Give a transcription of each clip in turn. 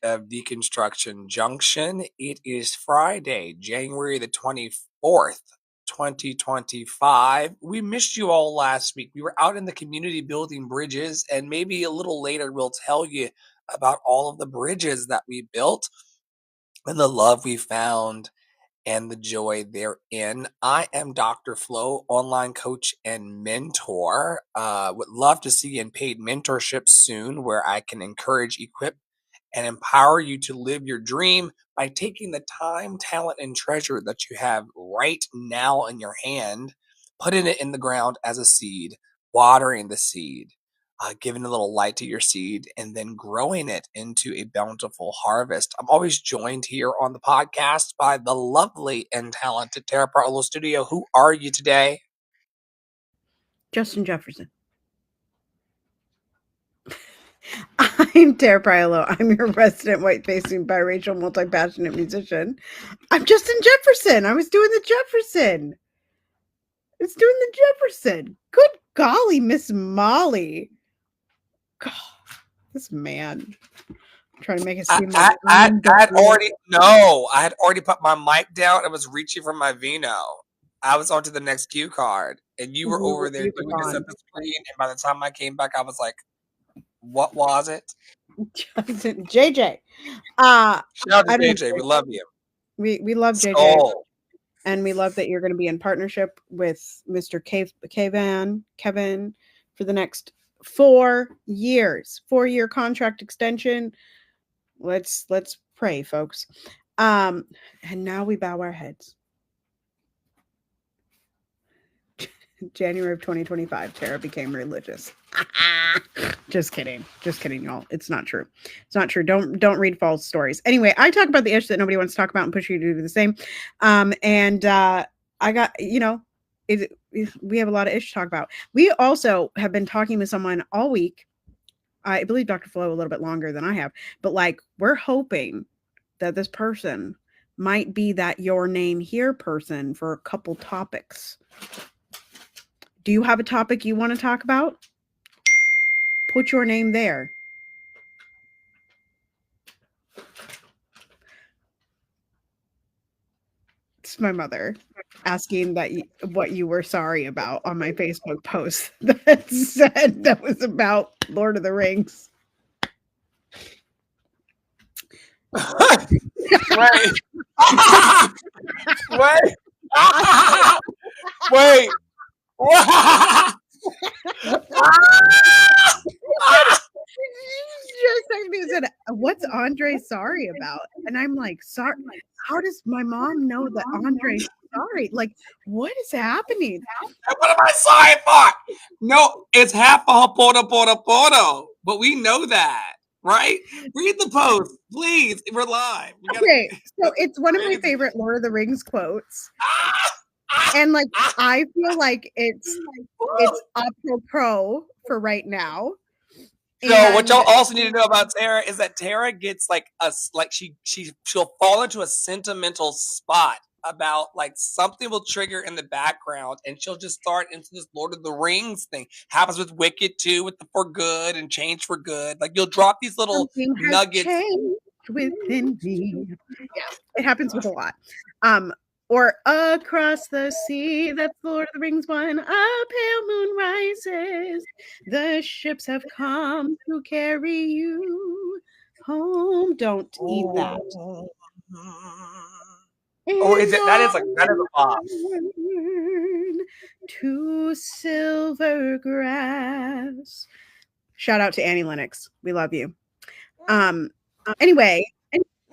of Deconstruction Junction. It is Friday, January the 24th, 2025. We missed you all last week. We were out in the community building bridges, and maybe a little later we'll tell you about all of the bridges that we built and the love we found and the joy therein. I am Dr. Flo, online coach and mentor. Would love to see you in paid mentorship soon, where I can encourage, equip, and empower you to live your dream by taking the time, talent, and treasure that you have right now in your hand, putting it in the ground as a seed, watering the seed, giving a little light to your seed, and then growing it into a bountiful harvest. I'm always joined here on the podcast by the lovely and talented Tara Barlow Studio. Who are you today? Justin Jefferson. I'm Tara Barlow. I'm your resident white-facing biracial multi-passionate musician. I'm Justin Jefferson. I was doing the Jefferson. Good golly, Miss Molly. God, this man. I'm trying to make it seem like I had already put my mic down. I was reaching for my vino. I was on to the next cue card, and you were over there doing this at the screen. And by the time I came back, I was like, "What was it?" JJ. Shout out to JJ. We love you. We love JJ, and we love that you're going to be in partnership with Mr. Kevin for the next 4 years. 4-year contract extension. Let's pray, folks. And now we bow our heads. January of 2025, Tara became religious. Just kidding, y'all. It's not true. Don't read false stories. Anyway, I talk about the ish that nobody wants to talk about and push you to do the same. I got, we have a lot of ish to talk about. We also have been talking with someone all week. I believe Dr. Flo a little bit longer than I have, but like we're hoping that this person might be that your name here person for a couple topics. Do you have a topic you want to talk about? Put your name there. It's my mother asking what you were sorry about on my Facebook post that said that was about Lord of the Rings. Wait. Wait. Just texted me and said, "What's Andre sorry about?" And I'm like, "Sorry? How does my mom know that Andre's sorry? Like, what is happening? What am I sorry for? No, it's half a porto, but we know that, right? Read the post, please. We're live. Okay, so it's one of my favorite Lord of the Rings quotes. And like I feel like it's apropos for right now. So what y'all also need to know about Tara is that Tara gets she'll fall into a sentimental spot about like something will trigger in the background and she'll just start into this Lord of the Rings thing. Happens with Wicked too, with the For Good and Change for Good. Like you'll drop these little nuggets within me. Yeah, it happens with a lot. Or across the sea, that's Lord of the Rings one. A pale moon rises. The ships have come to carry you home. Don't eat that. Oh, is it? That is a pop. To silver grass. Shout out to Annie Lennox. We love you. Anyway.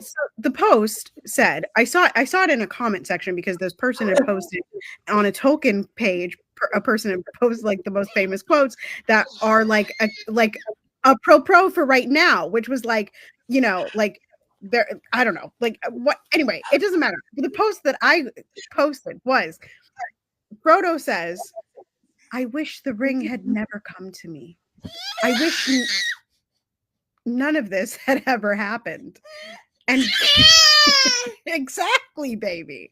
So the post said, I saw it in a comment section because this person had posted on a token page. A person had posted like the most famous quotes that are like a pro for right now, which was like, like there. I don't know, like what. Anyway, it doesn't matter. The post that I posted was Frodo says, "I wish the ring had never come to me. I wish none of this had ever happened." And exactly, baby.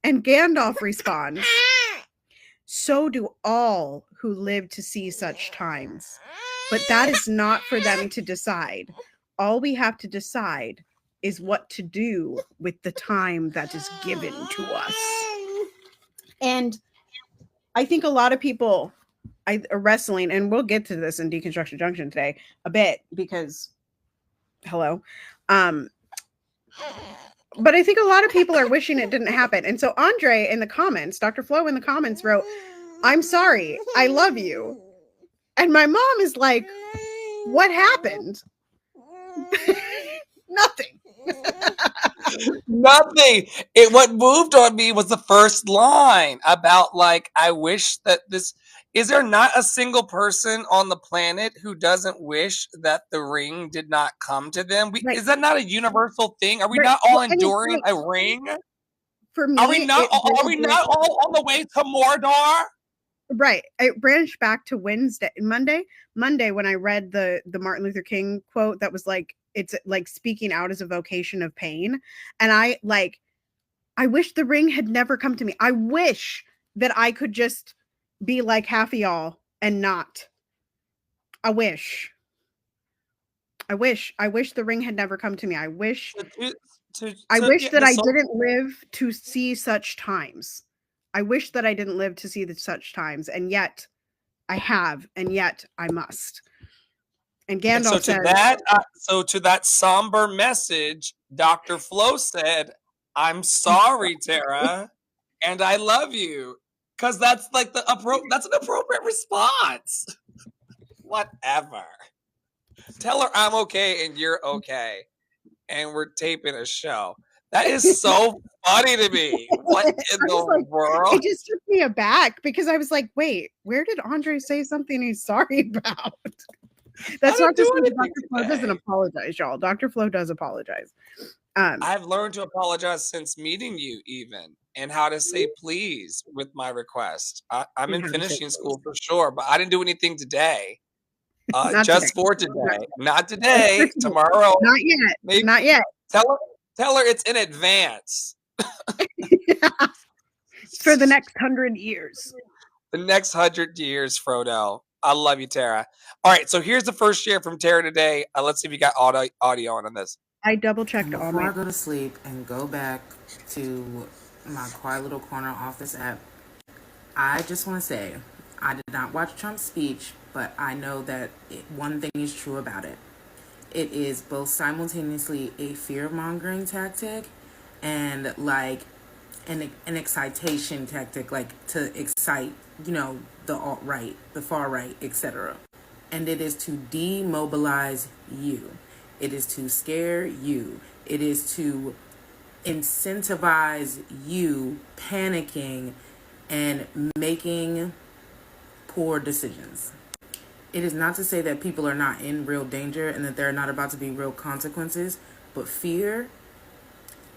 And Gandalf responds, "So do all who live to see such times, but that is not for them to decide. All we have to decide is what to do with the time that is given to us. And I think a lot of people are wrestling, and we'll get to this in Deconstruction Junction today a bit because, hello. But I think a lot of people are wishing it didn't happen. And so Andre in the comments, Dr. Flo in the comments wrote, "I'm sorry. I love you." And my mom is like, "What happened?" Nothing. Nothing. What moved on me was the first line about, like, I wish that this. Is there not a single person on the planet who doesn't wish that the ring did not come to them? Right. Is that not a universal thing? Are we Right. not all Well, and it's enduring like, a ring? for Are we me, not? it Are really we branched, not all on the way to Mordor? right. It branched back to Monday when I read the Martin Luther King quote that was like, it's like speaking out as a vocation of pain. And I wish the ring had never come to me. I wish that I could just be like half of y'all and not. I wish. I wish the ring had never come to me. To, I wish yeah, that the I soul. didn't live to see such times. I wish that I didn't live to see such times, and yet I have, and yet I must. And And so Gandalf to says, that, to that somber message, Dr. Flo said, "I'm sorry, Tara, and I love you," because that's like that's an appropriate response. Whatever. Tell her I'm okay and you're okay, and we're taping a show. That is so funny to me. What in I was the like, world? it just took me aback because I was like, wait, where did Andre say something he's sorry about? I That's not didn't to do say that anything Dr. Flo doesn't today. apologize, y'all. Dr. Flo does apologize. Um, I've learned to apologize since meeting you, even, and how to say please with my request. I'm and in how to say finishing please. school for sure, but I didn't do anything today. Not today. Just for Not, today, not just for today. today. Tomorrow, Not yet. maybe. Not yet. Tell her, it's in advance. It's for the next 100 years. The next 100 years, Frodo. I love you, Tara. All right, so here's the first share from Tara today. Let's see if you got audio on this. I double checked And all before my. I go to sleep and go back to my quiet little corner office app, I just want to say I did not watch Trump's speech, but I know that one thing is true about it. It is both simultaneously a fear mongering tactic and like an excitation tactic, like to excite, the alt right, the far right, etc. And it is to demobilize you. It is to scare you. It is to incentivize you panicking and making poor decisions. It is not to say that people are not in real danger and that there are not about to be real consequences, but fear,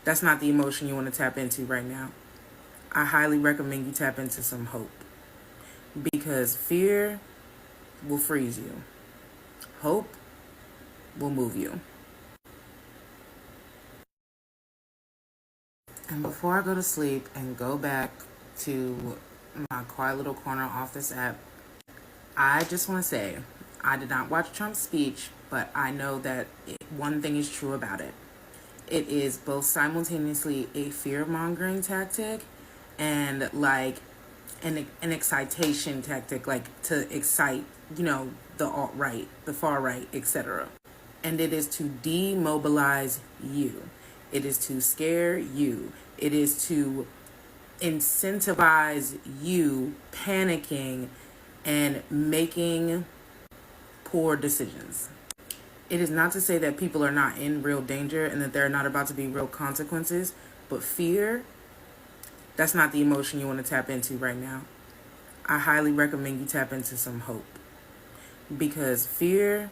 that's not the emotion you want to tap into right now. I highly recommend you tap into some hope because fear will freeze you. Hope will move you. And before I go to sleep and go back to my quiet little corner office app, I just want to say I did not watch Trump's speech, but I know that one thing is true about it. It is both simultaneously a fear mongering tactic and like an excitation tactic, like to excite, the alt right, the far right, etc. And it is to demobilize you. It is to scare you. It is to incentivize you panicking and making poor decisions. It is not to say that people are not in real danger and that there are not about to be real consequences, but fear, that's not the emotion you want to tap into right now. I highly recommend you tap into some hope because fear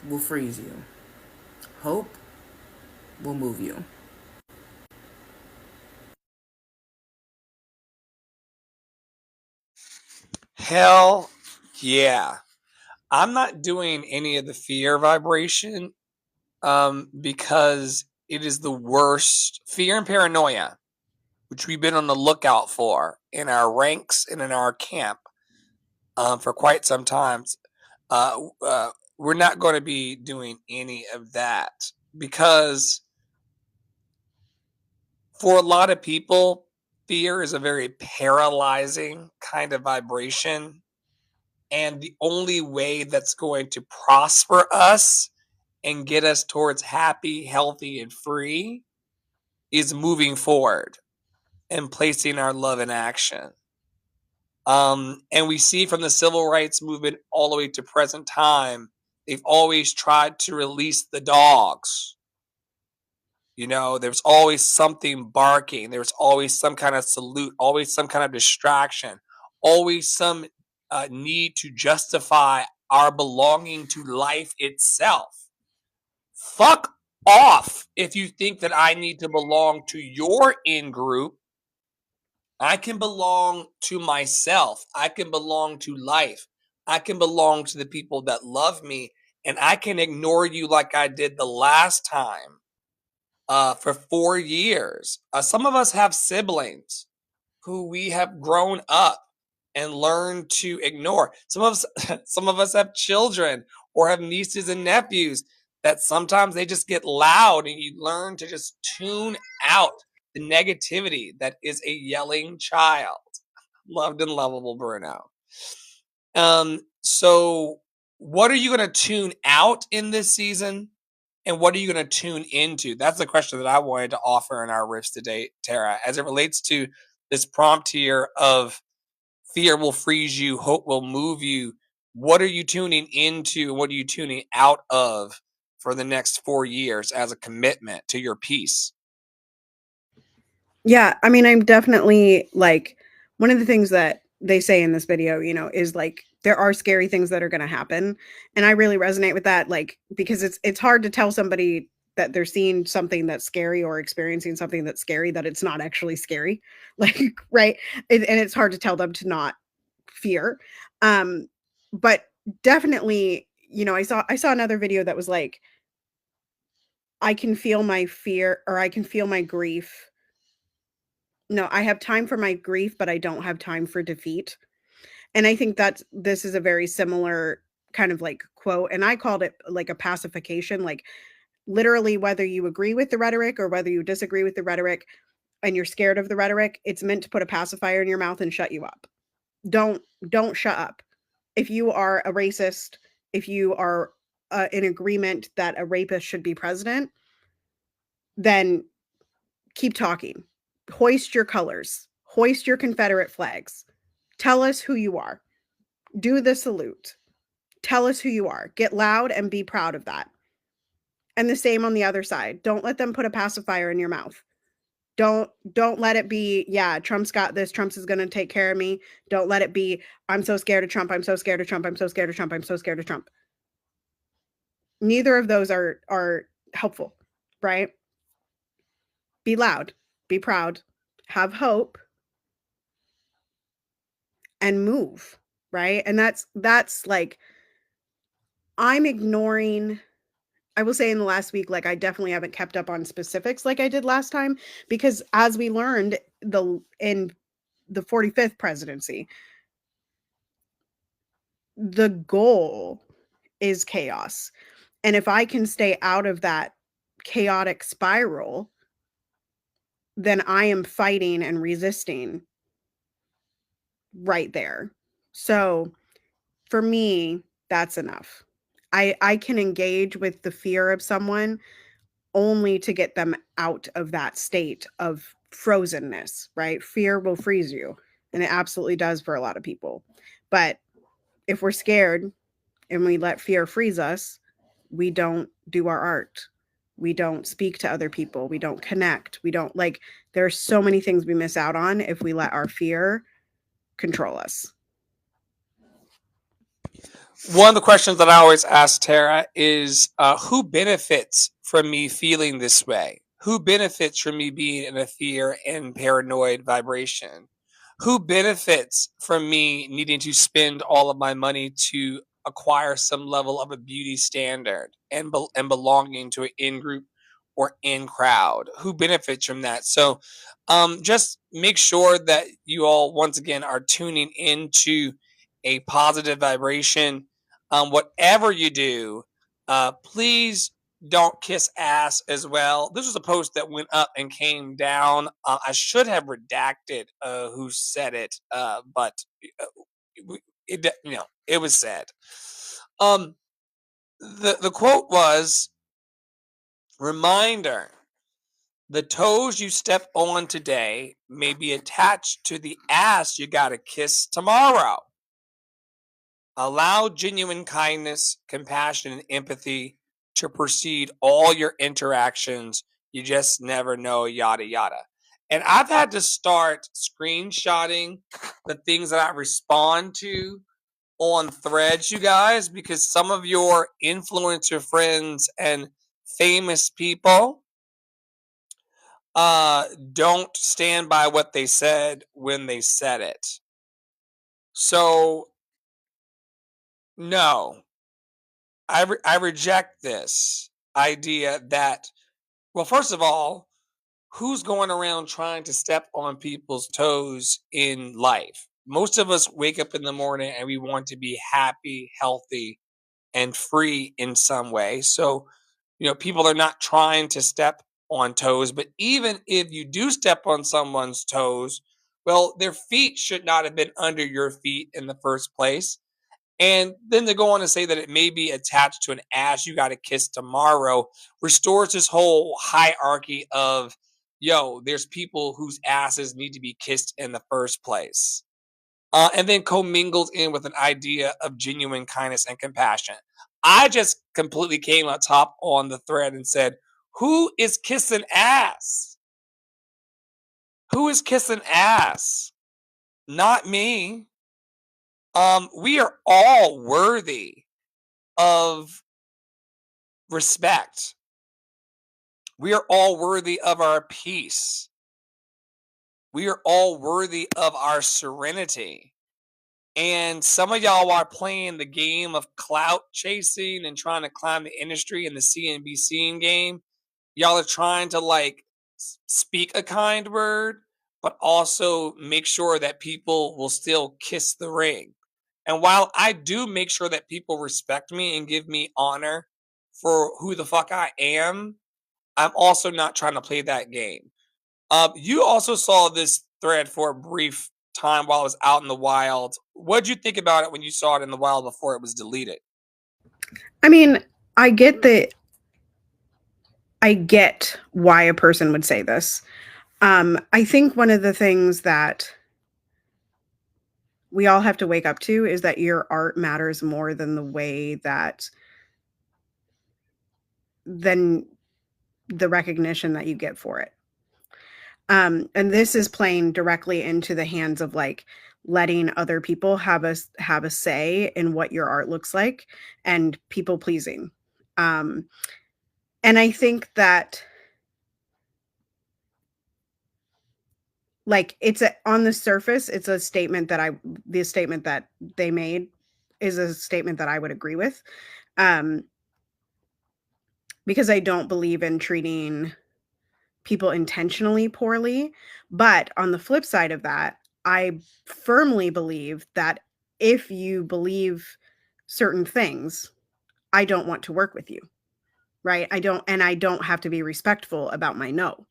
will freeze you. Hope will move you. Hell yeah. I'm not doing any of the fear vibration because it is the worst. Fear and paranoia, which we've been on the lookout for in our ranks and in our camp for quite some time. we're not going to be doing any of that because for a lot of people, fear is a very paralyzing kind of vibration. And the only way that's going to prosper us and get us towards happy, healthy, and free is moving forward and placing our love in action. And we see from the civil rights movement all the way to present time, they've always tried to release the dogs. You know, there's always something barking. There's always some kind of salute, always some kind of distraction, always some need to justify our belonging to life itself. Fuck off if you think that I need to belong to your in group. I can belong to myself. I can belong to life. I can belong to the people that love me. And I can ignore you like I did the last time for 4 years. Some of us have siblings who we have grown up and learned to ignore. Some of us have children or have nieces and nephews that sometimes they just get loud, and you learn to just tune out the negativity that is a yelling child. Loved and lovable Bruno. So what are you going to tune out in this season? And what are you going to tune into? That's the question that I wanted to offer in our riffs today, Tara, as it relates to this prompt here of fear will freeze you, hope will move you. What are you tuning into? And what are you tuning out of for the next 4 years as a commitment to your peace? Yeah, I mean, I'm definitely like one of the things that they say in this video, is like there are scary things that are going to happen, and I really resonate with that, like because it's hard to tell somebody that they're seeing something that's scary or experiencing something that's scary that it's not actually scary, like right, and it's hard to tell them to not fear, but definitely, I saw another video that was like, I can feel my fear or I can feel my grief. No, I have time for my grief, but I don't have time for defeat. And I think that this is a very similar kind of like quote. And I called it like a pacification, like literally whether you agree with the rhetoric or whether you disagree with the rhetoric and you're scared of the rhetoric, it's meant to put a pacifier in your mouth and shut you up. Don't shut up. If you are a racist, if you are in agreement that a rapist should be president, then keep talking. Hoist your colors, hoist your Confederate flags. Tell us who you are. Do the salute. Tell us who you are. Get loud and be proud of that. And the same on the other side. Don't let them put a pacifier in your mouth. Don't let it be, yeah, Trump's got this. Trump's is going to take care of me. Don't let it be, I'm so scared of Trump. I'm so scared of Trump. I'm so scared of Trump. I'm so scared of Trump. Neither of those are helpful, right? Be loud, be proud, have hope, and move, right? And that's like, I'm ignoring, I will say in the last week, like I definitely haven't kept up on specifics like I did last time, because as we learned in the 45th presidency, the goal is chaos. And if I can stay out of that chaotic spiral, then I am fighting and resisting right there. So for me, that's enough. I can engage with the fear of someone only to get them out of that state of frozenness, right? Fear will freeze you, and it absolutely does for a lot of people. But if we're scared and we let fear freeze us, we don't do our art. We don't speak to other people. We don't connect. We don't like, there are so many things we miss out on if we let our fear control us. One of the questions that I always ask Tara is who benefits from me feeling this way? Who benefits from me being in a fear and paranoid vibration? Who benefits from me needing to spend all of my money to acquire some level of a beauty standard and belonging to an in group or in crowd? Who benefits from that? So just make sure that you all once again are tuning into a positive vibration. whatever you do, please don't kiss ass as well. This was a post that went up and came down. I should have redacted who said it, but it was said. The quote was, reminder, the toes you step on today may be attached to the ass you gotta kiss tomorrow. Allow genuine kindness, compassion, and empathy to precede all your interactions. You just never know, yada, yada. And I've had to start screenshotting the things that I respond to on threads, you guys, because some of your influencer friends and famous people don't stand by what they said when they said it. So, no, I reject this idea that, well, first of all, who's going around trying to step on people's toes in life? Most of us wake up in the morning and we want to be happy, healthy, and free in some way. So, people are not trying to step on toes, but even if you do step on someone's toes, well, their feet should not have been under your feet in the first place. And then to go on to say that it may be attached to an ass you got to kiss tomorrow restores this whole hierarchy of, yo, there's people whose asses need to be kissed in the first place. And then commingled in with an idea of genuine kindness and compassion. I just completely came on top on the thread and said, who is kissing ass? Who is kissing ass? Not me. We are all worthy of respect. We are all worthy of our peace. We are all worthy of our serenity. And some of y'all are playing the game of clout chasing and trying to climb the industry in the CNBC game. Y'all are trying to speak a kind word, but also make sure that people will still kiss the ring. And while I do make sure that people respect me and give me honor for who the fuck I am, I'm also not trying to play that game. You also saw this thread for a brief time while I was out in the wild. What'd you think about it when you saw it in the wild before it was deleted? I mean, I get why a person would say this. I think one of the things that we all have to wake up to is that your art matters more than than the recognition that you get for it. And this is playing directly into the hands of letting other people have a say in what your art looks like and people pleasing. And I think that on the surface, it's a statement that the statement that they made is a statement that I would agree with. Because I don't believe in treating people intentionally poorly. But on the flip side of that, I firmly believe that if you believe certain things, I don't want to work with you. Right? I don't have to be respectful about my no,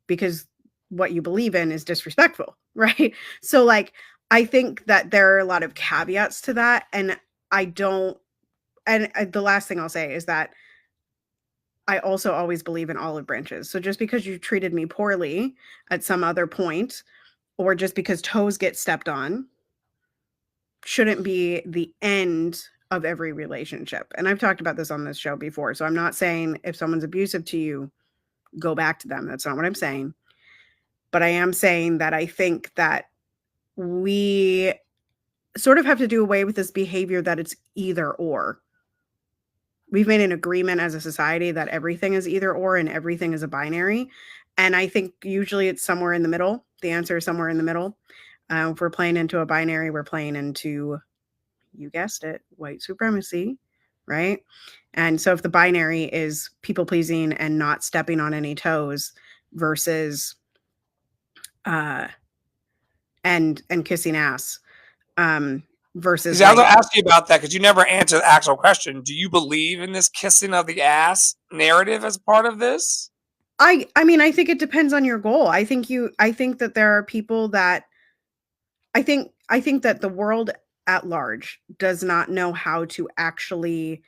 because what you believe in is disrespectful, right? So I think that there are a lot of caveats to that, and the last thing I'll say is that I also always believe in olive branches. So just because you treated me poorly at some other point, or just because toes get stepped on, shouldn't be the end of every relationship. And I've talked about this on this show before. So I'm not saying if someone's abusive to you, go back to them. That's not what I'm saying. But I am saying that I think that we sort of have to do away with this behavior that it's either or. We've made an agreement as a society that everything is either or and everything is a binary. And I think usually it's somewhere in the middle. The answer is somewhere in the middle. If we're playing into a binary, we're playing into, you guessed it, white supremacy, right? And so if the binary is people pleasing and not stepping on any toes versus and kissing ass, versus See, I was like, going to ask you about that because you never answered the actual question. Do you believe in this kissing of the ass narrative as part of this? I mean, I think it depends on your goal. I think that there are people that I think that the world at large does not know how to actually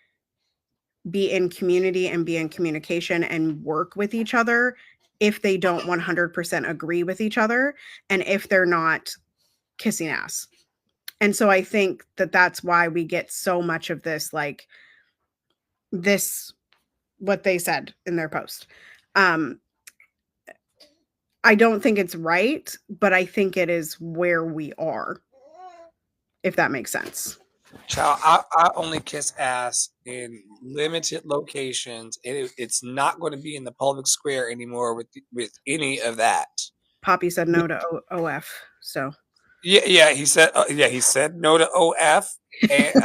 be in community and be in communication and work with each other if they don't 100% agree with each other and if they're not kissing ass. And so I think that that's why we get so much of this, like this, what they said in their post. I don't think it's right, but I think it is where we are, if that makes sense. Child, I only kiss ass in limited locations, and it's not going to be in the public square anymore with any of that. Poppy said no to OF. So Yeah, he said no to OF, and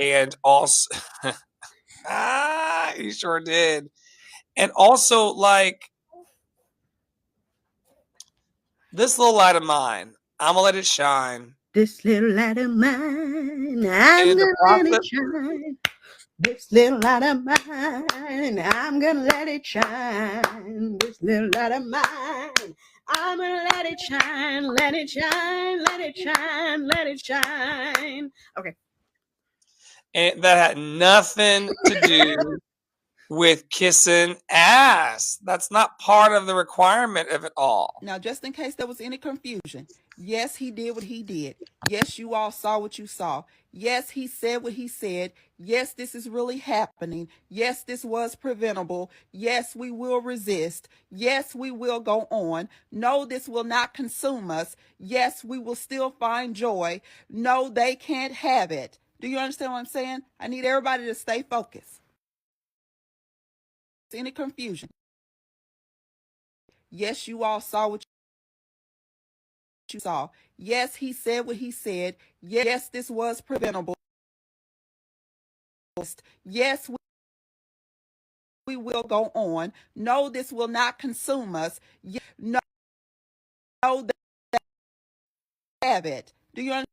and also he sure did, and also like this little light of mine, I'm gonna let it shine. this little light of mine, And I'm in the gonna let it process, shine. This little light of mine, I'm gonna let it shine. This little light of mine, I'm gonna let it shine, let it shine, let it shine, let it shine. Okay. and that had nothing to do with kissing ass. That's not part of the requirement of it all. Now, just in case there was any confusion, yes, he did what he did. Yes, you all saw what you saw. Yes, he said what he said. Yes, this is really happening. Yes, this was preventable. Yes, we will resist. Yes, we will go on. No, this will not consume us. Yes, we will still find joy. No, they can't have it. Do you understand what I'm saying? I need everybody to stay focused. Any confusion? Yes, you all saw what you saw. Yes, he said what he said. Yes, this was preventable. Yes, we will go on. No, this will not consume us. No, they have it. Do you understand?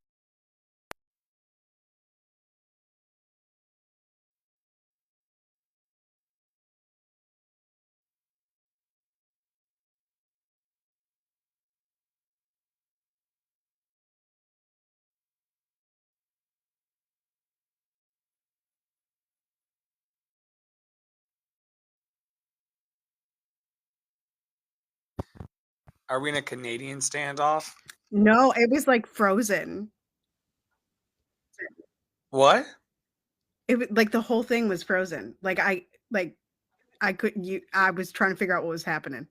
Are we in a Canadian standoff? No, it was like frozen. What? It was like the whole thing was frozen. I couldn't I was trying to figure out what was happening.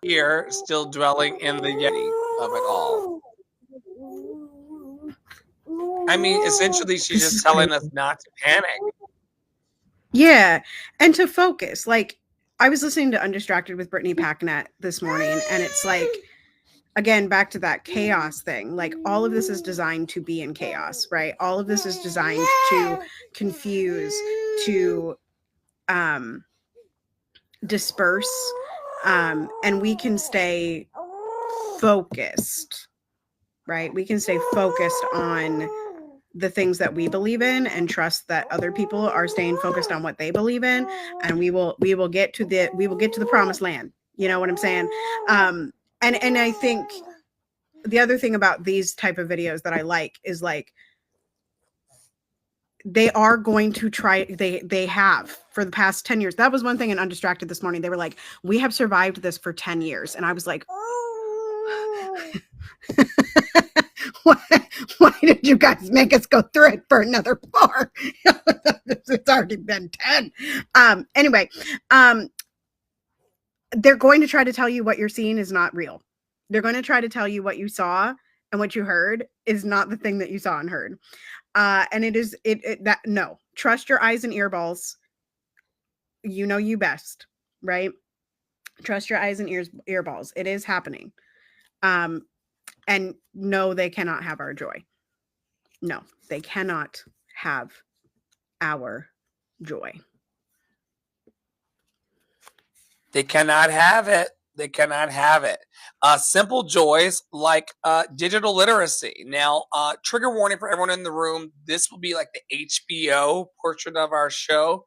Here, still dwelling in the yeti of it all. I mean, essentially, she's This is just telling crazy. us not to panic. Yeah, and to focus. Like, I was listening to Undistracted with Brittany Packnett this morning, and it's like, again, back to that chaos thing. Like, all of this is designed to be in chaos, right? All of this is designed to confuse, to disperse, and we can stay focused, right? We can stay focused on the things that we believe in and trust that other people are staying focused on what they believe in, and we will get to the promised land. You know what I'm saying? And I think the other thing about these type of videos that I like is like they are going to try, they have for the past 10 years. That was one thing in Undistracted this morning. They were like, we have survived this for 10 years. And I was like, why did you guys make us go through it for another 4? It's already been 10. Anyway, they're going to try to tell you what you're seeing is not real. They're going to try to tell you what you saw and what you heard is not the thing that you saw and heard. And it is that no, trust your eyes and earballs. You know you best, right? Trust your eyes and earballs. It is happening. And no, they cannot have our joy. No, they cannot have our joy. They cannot have it. They cannot have it. Simple joys like digital literacy. Now, trigger warning for everyone in the room. This will be like the HBO portion of our show.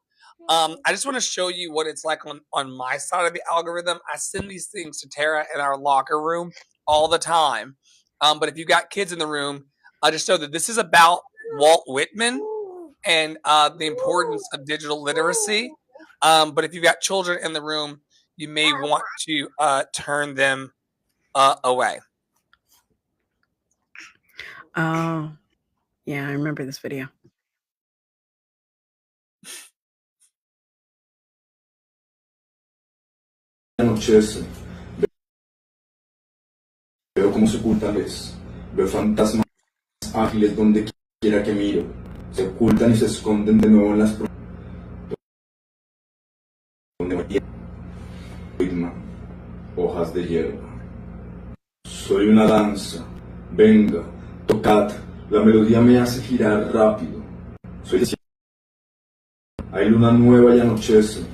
I just want to show you what it's like on my side of the algorithm. I send these things to Tara in our locker room all the time. But if you got kids in the room, I just know that this is about Walt Whitman and the importance of digital literacy. But if you've got children in the room, you may want to turn them away. Oh, yeah, I remember this video. Anochece, veo cómo se ocultan, veo fantasmas ágiles donde quiera que miro, se ocultan y se esconden de nuevo en las hojas de hierba. Soy una danza, venga, tocad, la melodía me hace girar rápido. Soy hay luna nueva y anochece,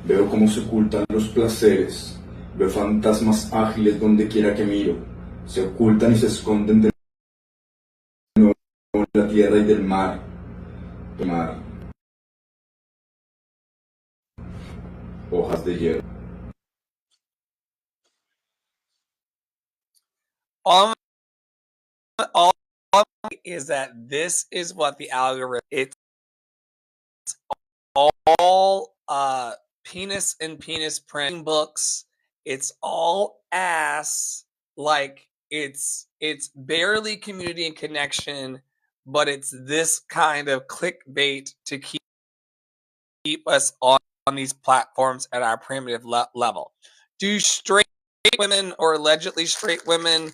veo cómo se ocultan los placeres, veo fantasmas ágiles donde quiera que miro, se ocultan y se esconden de nuevo en la tierra y del mar. Hojas de hierba. All is that this is what the algorithm. It's all penis and penis printing books. It's all ass. Like it's barely community and connection, but it's this kind of clickbait to keep us on these platforms at our primitive level. Do straight women or allegedly straight women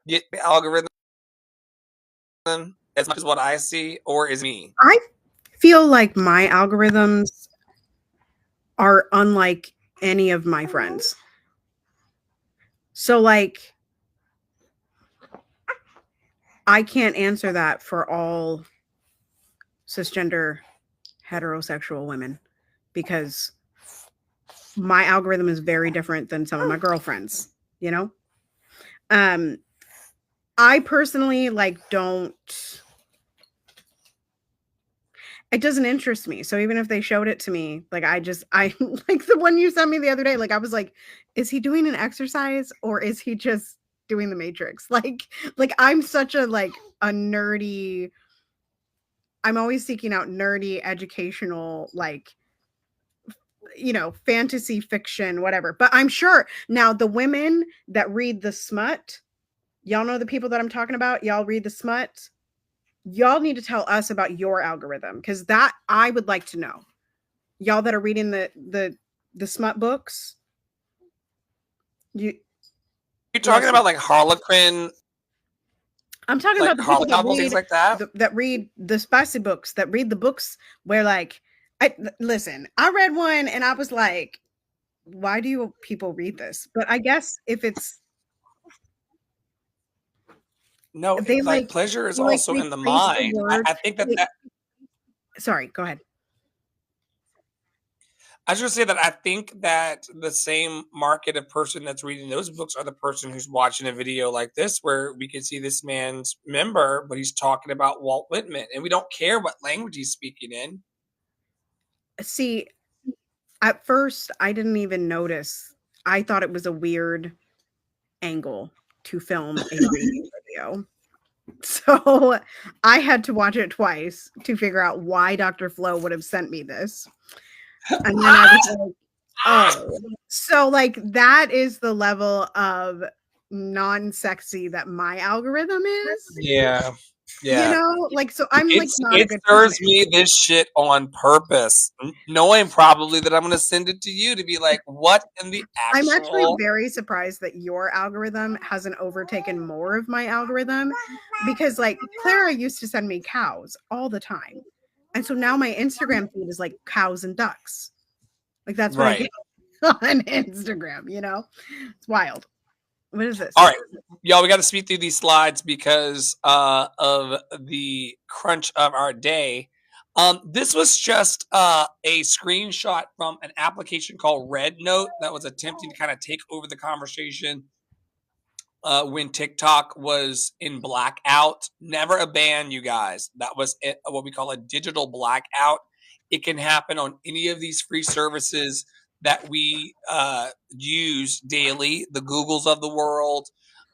get the algorithm as much as what I see, or is me? I feel like my algorithms are unlike any of my friends. So like I can't answer that for all cisgender heterosexual women because my algorithm is very different than some of my girlfriends, you know? I personally like don't, it doesn't interest me. So even if they showed it to me, like I like the one you sent me the other day, like I was like, is he doing an exercise or is he just doing the Matrix? Like I'm such a like a nerdy, I'm always seeking out nerdy educational, like, you know, fantasy fiction, whatever. But I'm sure now the women that read the smut, y'all know the people that I'm talking about. Y'all read the smut. Y'all need to tell us about your algorithm because that I would like to know. Y'all that are reading the smut books. You're talking about like Harlequin. I'm talking like about the people that read, things like that. That read the spicy books, that read the books where like, listen, I read one and I was like, why do you people read this? But I guess if it's no, they like pleasure is also in the mind. I think that sorry, go ahead. I was going to say that I think that the same market of person that's reading those books are the person who's watching a video like this, where we can see this man's member, but he's talking about Walt Whitman, and we don't care what language he's speaking in. See, at first, I didn't even notice. I thought it was a weird angle to film a reading video. So I had to watch it twice to figure out why Dr. Flo would have sent me this. And then I was like, oh. So like that is the level of non-sexy that my algorithm is. Yeah. Yeah. You know, like so I'm like not it serves me this shit on purpose, knowing probably that I'm gonna send it to you to be like, what in the actual. I'm actually very surprised that your algorithm hasn't overtaken more of my algorithm because like Clara used to send me cows all the time. And so now my Instagram feed is like cows and ducks. Like that's what I get on Instagram, you know? It's wild. What is this? All right, y'all, we got to speed through these slides because of the crunch of our day. This was just a screenshot from an application called RedNote that was attempting to kind of take over the conversation when TikTok was in blackout. Never a ban, you guys. That was what we call a digital blackout. It can happen on any of these free services that we use daily, the Googles of the world,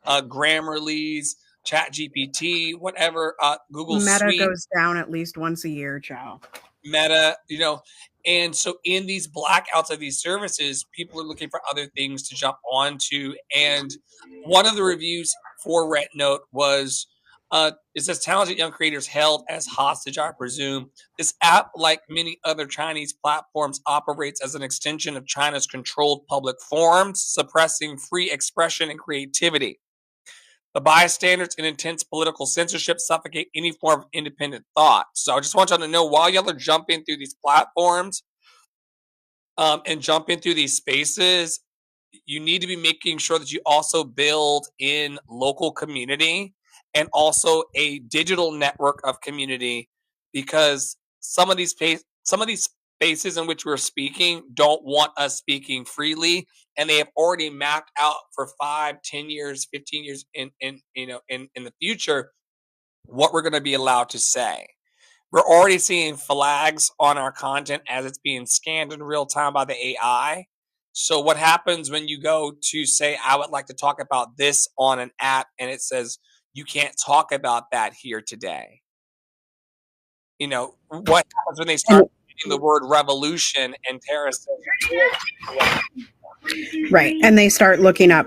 Grammarly's, ChatGPT, whatever, Google Meta Suite. goes down at least once a year, Chow. Meta, and so in these blackouts of these services, people are looking for other things to jump onto. And one of the reviews for RentNote was, it says talented young creators held as hostage, I presume. This app, like many other Chinese platforms, operates as an extension of China's controlled public forums, suppressing free expression and creativity. The bystanders and intense political censorship suffocate any form of independent thought. So I just want y'all to know, while y'all are jumping through these platforms and jumping through these spaces, you need to be making sure that you also build in local community and also a digital network of community, because some of these spaces in which we're speaking don't want us speaking freely, and they have already mapped out for 5, 10 years, 15 years in the future what we're going to be allowed to say. We're already seeing flags on our content as it's being scanned in real time by the AI. So what happens when you go to say, I would like to talk about this on an app, and it says, you can't talk about that here today? What happens when they start using the word revolution and terrorist? Right. And they start looking up,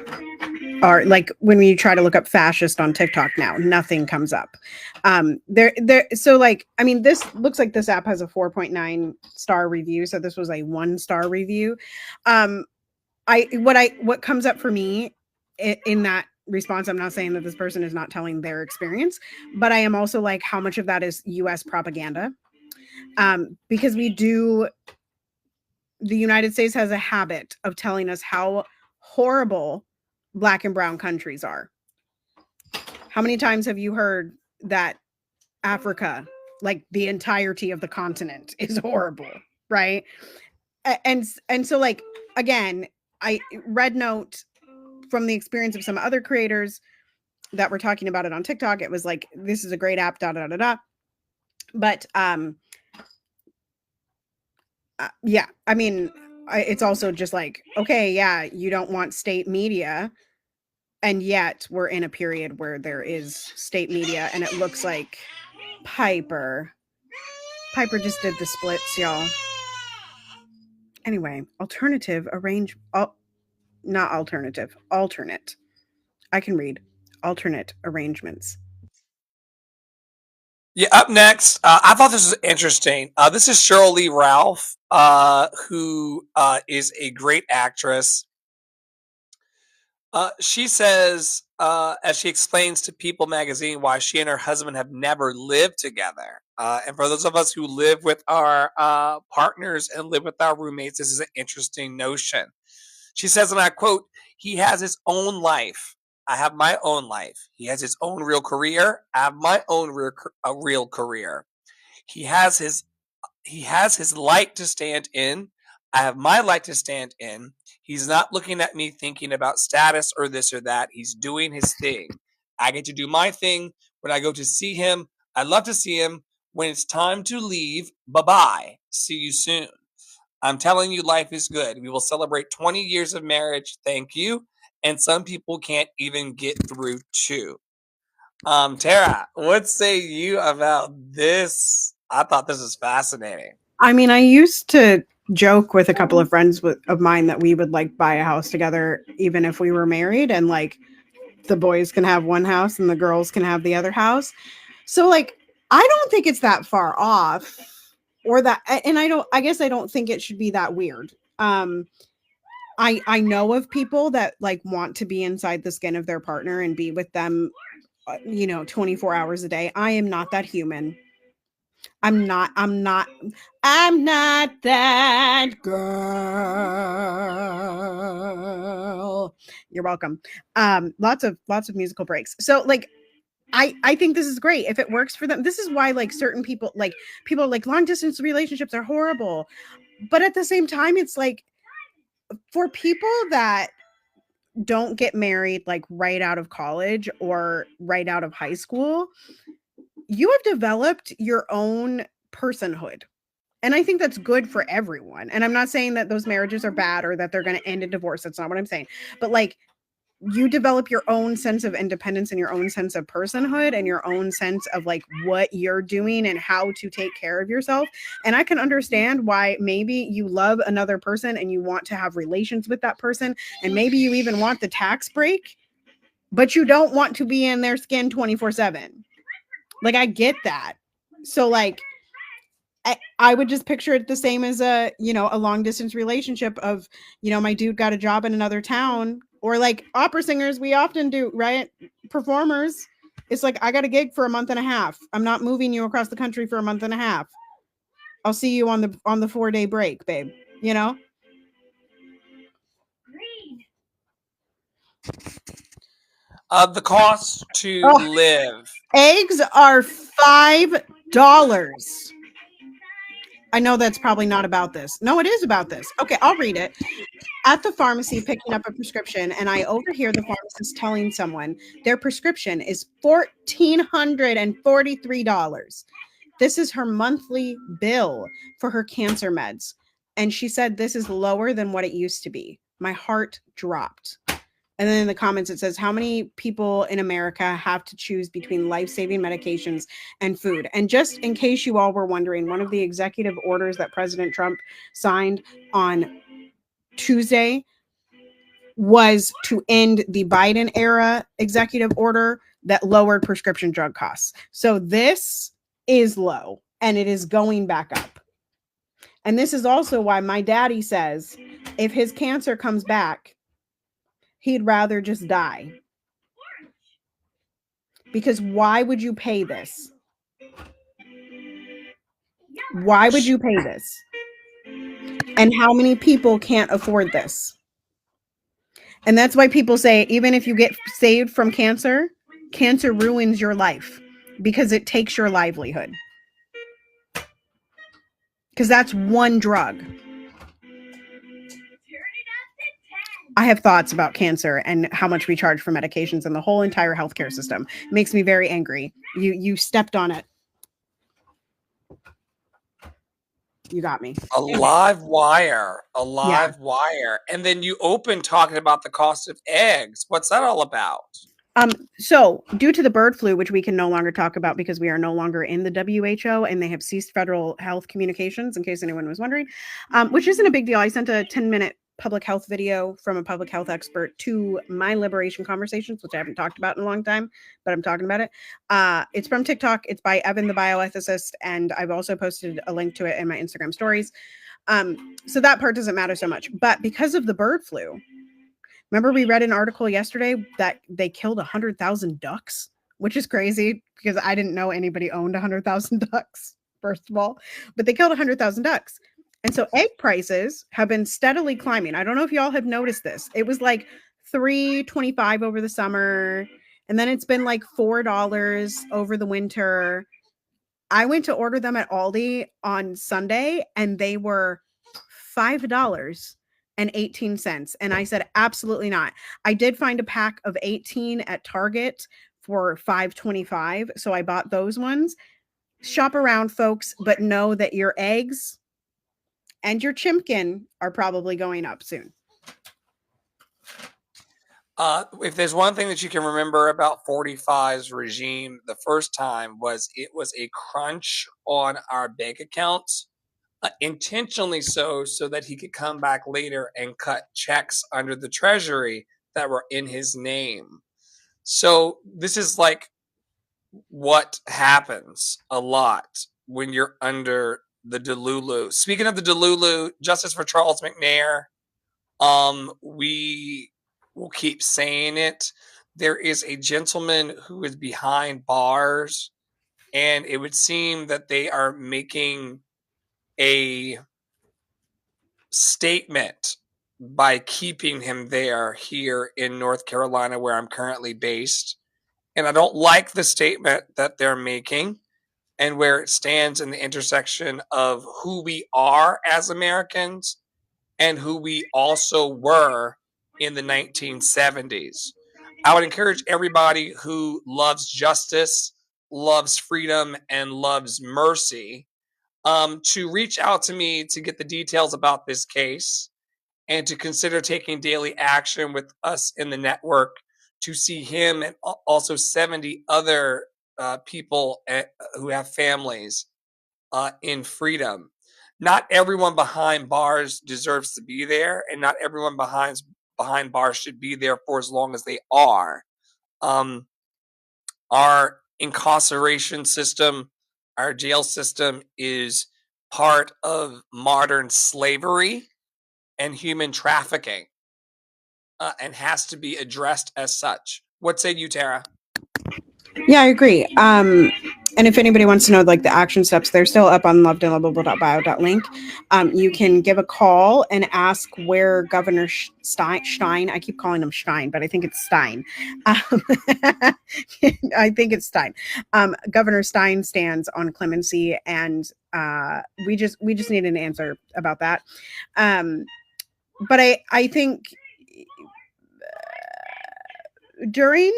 or like when you try to look up fascist on TikTok now, nothing comes up. So like, I mean, this looks like this app has a 4.9 star review. So this was a 1-star review. What comes up for me in that response, I'm not saying that this person is not telling their experience, but I am also like, how much of that is US propaganda? Because the United States has a habit of telling us how horrible Black and brown countries are. How many times have you heard that Africa, like the entirety of the continent, is horrible, right? And so like, again, RedNote, from the experience of some other creators that were talking about it on TikTok, it was like, this is a great app, da da da da. But yeah, I mean, it's also just like, okay, yeah, you don't want state media, and yet we're in a period where there is state media, and it looks like Piper just did the splits, y'all. Anyway, alternate. I can read alternate arrangements. Yeah, up next, I thought this was interesting. This is Cheryl Lee Ralph, who is a great actress. She says, as she explains to People magazine why she and her husband have never lived together. And for those of us who live with our partners and live with our roommates, this is an interesting notion. She says, and I quote, "He has his own life. I have my own life. He has his own real career. I have my own real career. He has his light to stand in. I have my light to stand in. He's not looking at me thinking about status or this or that. He's doing his thing. I get to do my thing. When I go to see him, I love to see him. When it's time to leave, bye-bye. See you soon. I'm telling you, life is good. We will celebrate 20 years of marriage. Thank you." And some people can't even get through 2. Tara, what say you about this? I thought this was fascinating. I mean, I used to joke with a couple of friends of mine that we would like buy a house together, even if we were married, and like the boys can have one house and the girls can have the other house. So like, I don't think it's that far off, or that, and I guess I don't think it should be that weird. I know of people that like want to be inside the skin of their partner and be with them, 24 hours a day. I am not that human. I'm not that girl. You're welcome. Lots of musical breaks. So like, I think this is great if it works for them. This is why like certain people are like long distance relationships are horrible. But at the same time, it's like for people that don't get married like right out of college or right out of high school, you have developed your own personhood. And I think that's good for everyone. And I'm not saying that those marriages are bad or that they're going to end in divorce. That's not what I'm saying. But like you develop your own sense of independence and your own sense of personhood and your own sense of like what you're doing and how to take care of yourself. And I can understand why maybe you love another person and you want to have relations with that person. And maybe you even want the tax break, but you don't want to be in their skin 24/7. Like, I get that. So like, I would just picture it the same as a long distance relationship of, my dude got a job in another town, or like opera singers, we often do, right? Performers. It's like, I got a gig for a month and a half. I'm not moving you across the country for a month and a half. I'll see you on the 4-day break, babe. The cost to Oh, live. eggs are $5. I know that's probably not about this. No, it is about this. Okay, I'll read it. At the pharmacy picking up a prescription, and I overhear the pharmacist telling someone their prescription is $1,443. This is her monthly bill for her cancer meds. And she said this is lower than what it used to be. My heart dropped. And then in the comments, it says, how many people in America have to choose between life-saving medications and food? And just in case you all were wondering, one of the executive orders that President Trump signed on Tuesday was to end the Biden era executive order that lowered prescription drug costs. So this is low and it is going back up. And this is also why my daddy says if his cancer comes back, he'd rather just die. Because why would you pay this? Why would you pay this? And how many people can't afford this? And that's why people say, even if you get saved from cancer, cancer ruins your life because it takes your livelihood. Because that's one drug. I have thoughts about cancer and how much we charge for medications and the whole entire healthcare system. It makes me very angry. You stepped on it. You got me. A live wire. And then you open talking about the cost of eggs. What's that all about? So due to the bird flu, which we can no longer talk about because we are no longer in the WHO and they have ceased federal health communications, in case anyone was wondering, which isn't a big deal. I sent a 10-minute public health video from a public health expert to my liberation conversations, which I haven't talked about in a long time, but I'm talking about it. It's from TikTok. It's by Evan the bioethicist. And I've also posted a link to it in my Instagram stories. So that part doesn't matter so much, but because of the bird flu, remember we read an article yesterday that they killed 100,000 ducks, which is crazy because I didn't know anybody owned 100,000 ducks, first of all, but they killed 100,000 ducks. And so egg prices have been steadily climbing. I don't know if y'all have noticed this. It was like $3.25 over the summer, and then it's been like $4 over the winter. I went to order them at Aldi on Sunday, and they were $5.18. And I said, absolutely not. I did find a pack of 18 at Target for $5.25. So I bought those ones. Shop around, folks, but know that your eggs and your chimkin are probably going up soon. If there's one thing that you can remember about 45's regime, the first time was it was a crunch on our bank accounts, intentionally so that he could come back later and cut checks under the treasury that were in his name. So this is like what happens a lot when you're under the Delulu. Speaking of the Delulu, justice for Charles McNair. We will keep saying it. There is a gentleman who is behind bars, and it would seem that they are making a statement by keeping him there here in North Carolina, where I'm currently based. And I don't like the statement that they're making and where it stands in the intersection of who we are as Americans and who we also were in the 1970s. I would encourage everybody who loves justice, loves freedom, and loves mercy to reach out to me to get the details about this case and to consider taking daily action with us in the network to see him and also 70 other people who have families in freedom. Not everyone behind bars deserves to be there, and not everyone behind bars should be there for as long as they are. Um, our incarceration system, our jail system is part of modern slavery and human trafficking, and has to be addressed as such. What say you, Tara? Yeah, I agree. And if anybody wants to know like the action steps, they're still up on lovedandlovable.bio.link. You can give a call and ask where Governor Stein, I keep calling him Stein, but I think it's Stein. I think it's Stein. Governor Stein stands on clemency, and we just need an answer about that. But I think during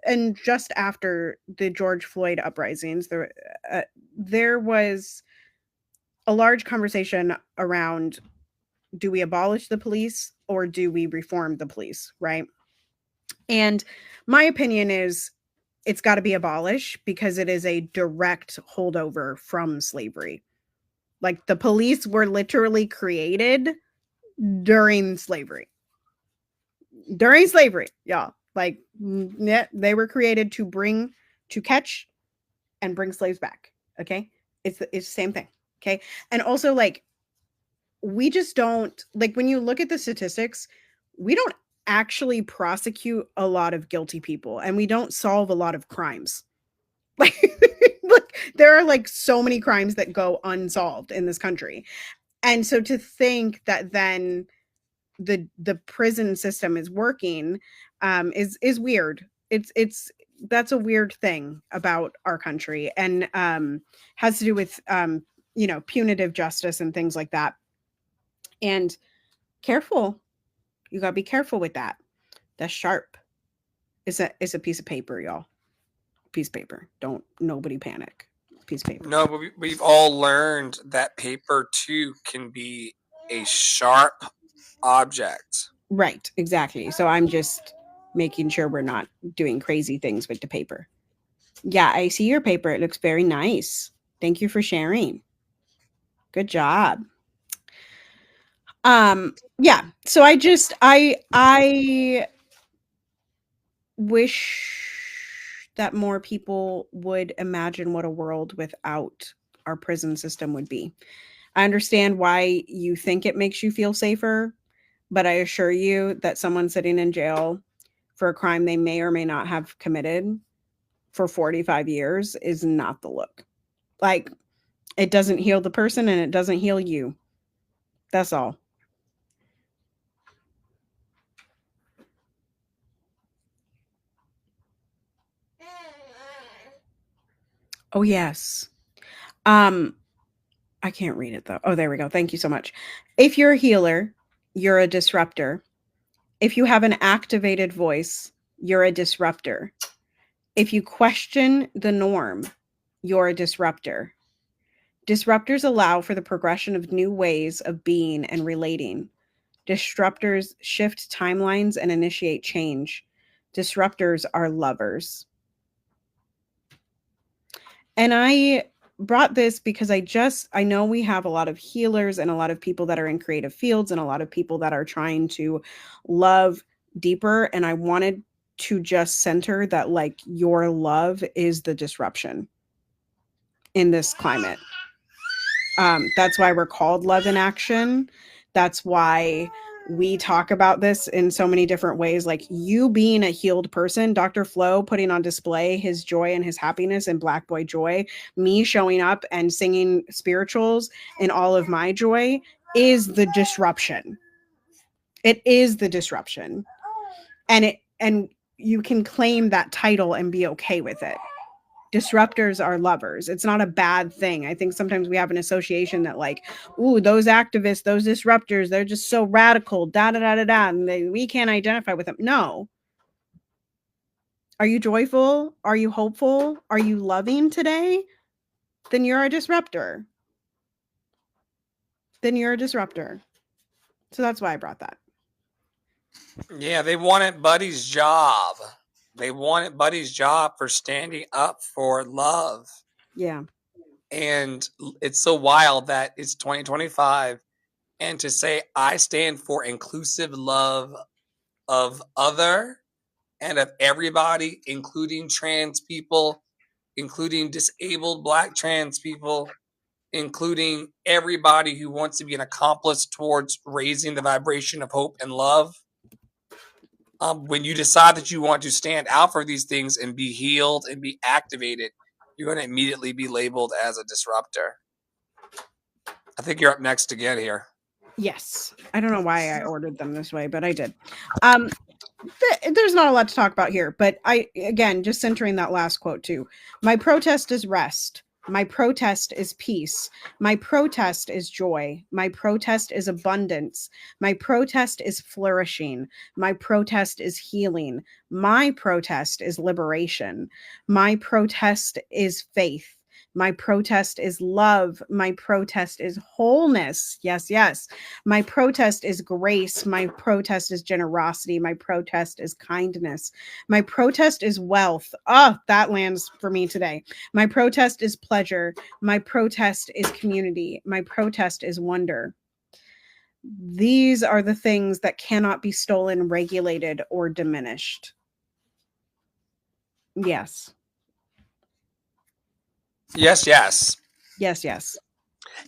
and just after the George Floyd uprisings, there was a large conversation around, do we abolish the police or do we reform the police, right? And my opinion is it's got to be abolished because it is a direct holdover from slavery. Like the police were literally created during slavery. During slavery, y'all. Like, they were created to catch and bring slaves back. Okay. It's the same thing. Okay. And also, like, we just don't, like, when you look at the statistics, we don't actually prosecute a lot of guilty people, and we don't solve a lot of crimes. Like, look, there are like so many crimes that go unsolved in this country. And so to think that then the prison system is working is weird. It's that's a weird thing about our country, and has to do with punitive justice and things like that. And careful, you gotta be careful with that. That's sharp. It's a piece of paper, y'all. Piece of paper. Don't nobody panic. Piece of paper. No, but we've all learned that paper too can be a sharp object. Right, exactly. So I'm just making sure we're not doing crazy things with the paper. Yeah, I see your paper. It looks very nice. Thank you for sharing. Good job. Yeah, so I wish that more people would imagine what a world without our prison system would be. I understand why you think it makes you feel safer, but I assure you that someone sitting in jail for a crime they may or may not have committed for 45 years is not the look. Like, it doesn't heal the person and it doesn't heal you. That's all. Oh, yes. I can't read it though. Oh, there we go. Thank you so much. If you're a healer, you're a disruptor. If you have an activated voice, you're a disruptor. If you question the norm, you're a disruptor. Disruptors allow for the progression of new ways of being and relating. Disruptors shift timelines and initiate change. Disruptors are lovers. And I brought this because I know we have a lot of healers and a lot of people that are in creative fields and a lot of people that are trying to love deeper. And I wanted to just center that, like, your love is the disruption in this climate. That's why we're called Love in Action. That's why we talk about this in so many different ways. Like, you being a healed person, Dr. Flo putting on display his joy and his happiness in Black Boy Joy, me showing up and singing spirituals in all of my joy is the disruption. It is the disruption. And you can claim that title and be okay with it. Disruptors are lovers. It's not a bad thing. I think sometimes we have an association that like, ooh, those activists, those disruptors, they're just so radical, da da da da da, and we can't identify with them. No. Are you joyful? Are you hopeful? Are you loving today? Then you're a disruptor. Then you're a disruptor. So that's why I brought that. Yeah, they wanted Buddy's job. They wanted Buddy's job for standing up for love. Yeah. And it's so wild that it's 2025 and to say I stand for inclusive love of other and of everybody, including trans people, including disabled Black trans people, including everybody who wants to be an accomplice towards raising the vibration of hope and love. When you decide that you want to stand out for these things and be healed and be activated, you're going to immediately be labeled as a disruptor. I think you're up next again here. Yes. I don't know why I ordered them this way, but I did. There's not a lot to talk about here, but again, just centering that last quote too. My protest is rest. My protest is peace. My protest is joy. My protest is abundance. My protest is flourishing. My protest is healing. My protest is liberation. My protest is faith. My protest is love. My protest is wholeness. Yes, yes. My protest is grace. My protest is generosity. My protest is kindness. My protest is wealth. Oh, that lands for me today. My protest is pleasure. My protest is community. My protest is wonder. These are the things that cannot be stolen, regulated, or diminished. Yes. Yes, yes. Yes, yes.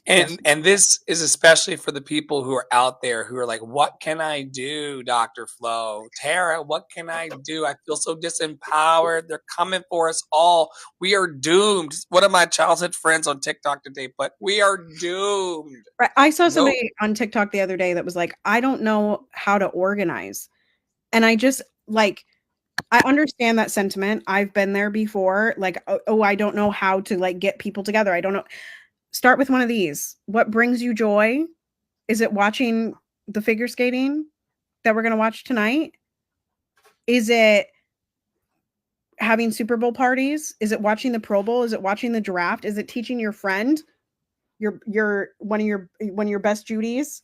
And this is especially for the people who are out there who are like, what can I do, Dr. Flo? Tara, what can I do? I feel so disempowered. They're coming for us all. We are doomed. One of my childhood friends on TikTok today, but we are doomed. I saw somebody on TikTok the other day that was like, I don't know how to organize. And I just like, I understand that sentiment. I've been there before. Like, oh, I don't know how to like get people together. I don't know. Start with one of these. What brings you joy? Is it watching the figure skating that we're going to watch tonight? Is it having Super Bowl parties? Is it watching the Pro Bowl? Is it watching the draft? Is it teaching your friend, your one of your best Judies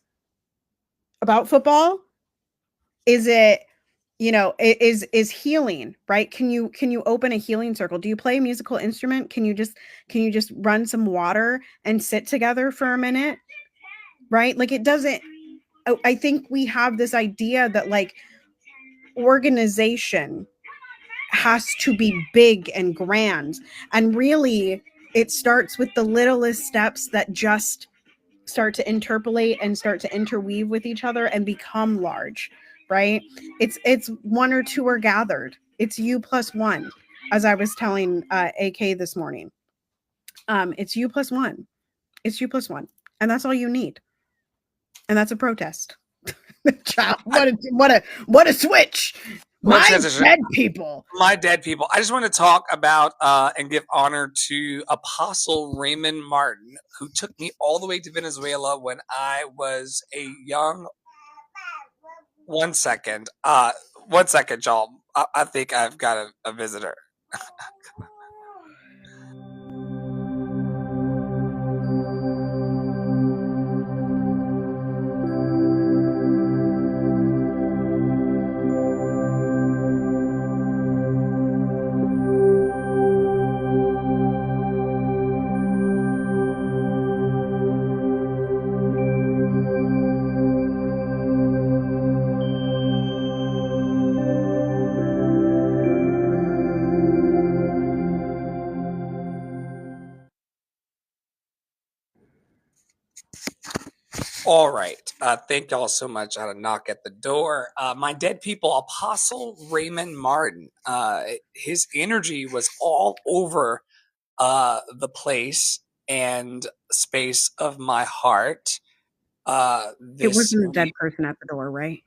about football? Is it, you know, is healing, right? Can you open a healing circle? Do you play a musical instrument? Can you just run some water and sit together for a minute? Right? Like it doesn't, I think we have this idea that like organization has to be big and grand. And really it starts with the littlest steps that just start to interpolate and start to interweave with each other and become large. Right? It's one or two are gathered. It's you plus one, as I was telling AK this morning. It's you plus one. It's you plus one, and that's all you need. And that's a protest. Child, what a switch! My dead people. My dead people. I just want to talk about and give honor to Apostle Raymond Martin, who took me all the way to Venezuela when I was a young. One second, y'all. I think I've got a visitor. All right. Thank y'all so much. I had a knock at the door. My dead people, Apostle Raymond Martin. His energy was all over the place and space of my heart. It wasn't a dead person at the door, right?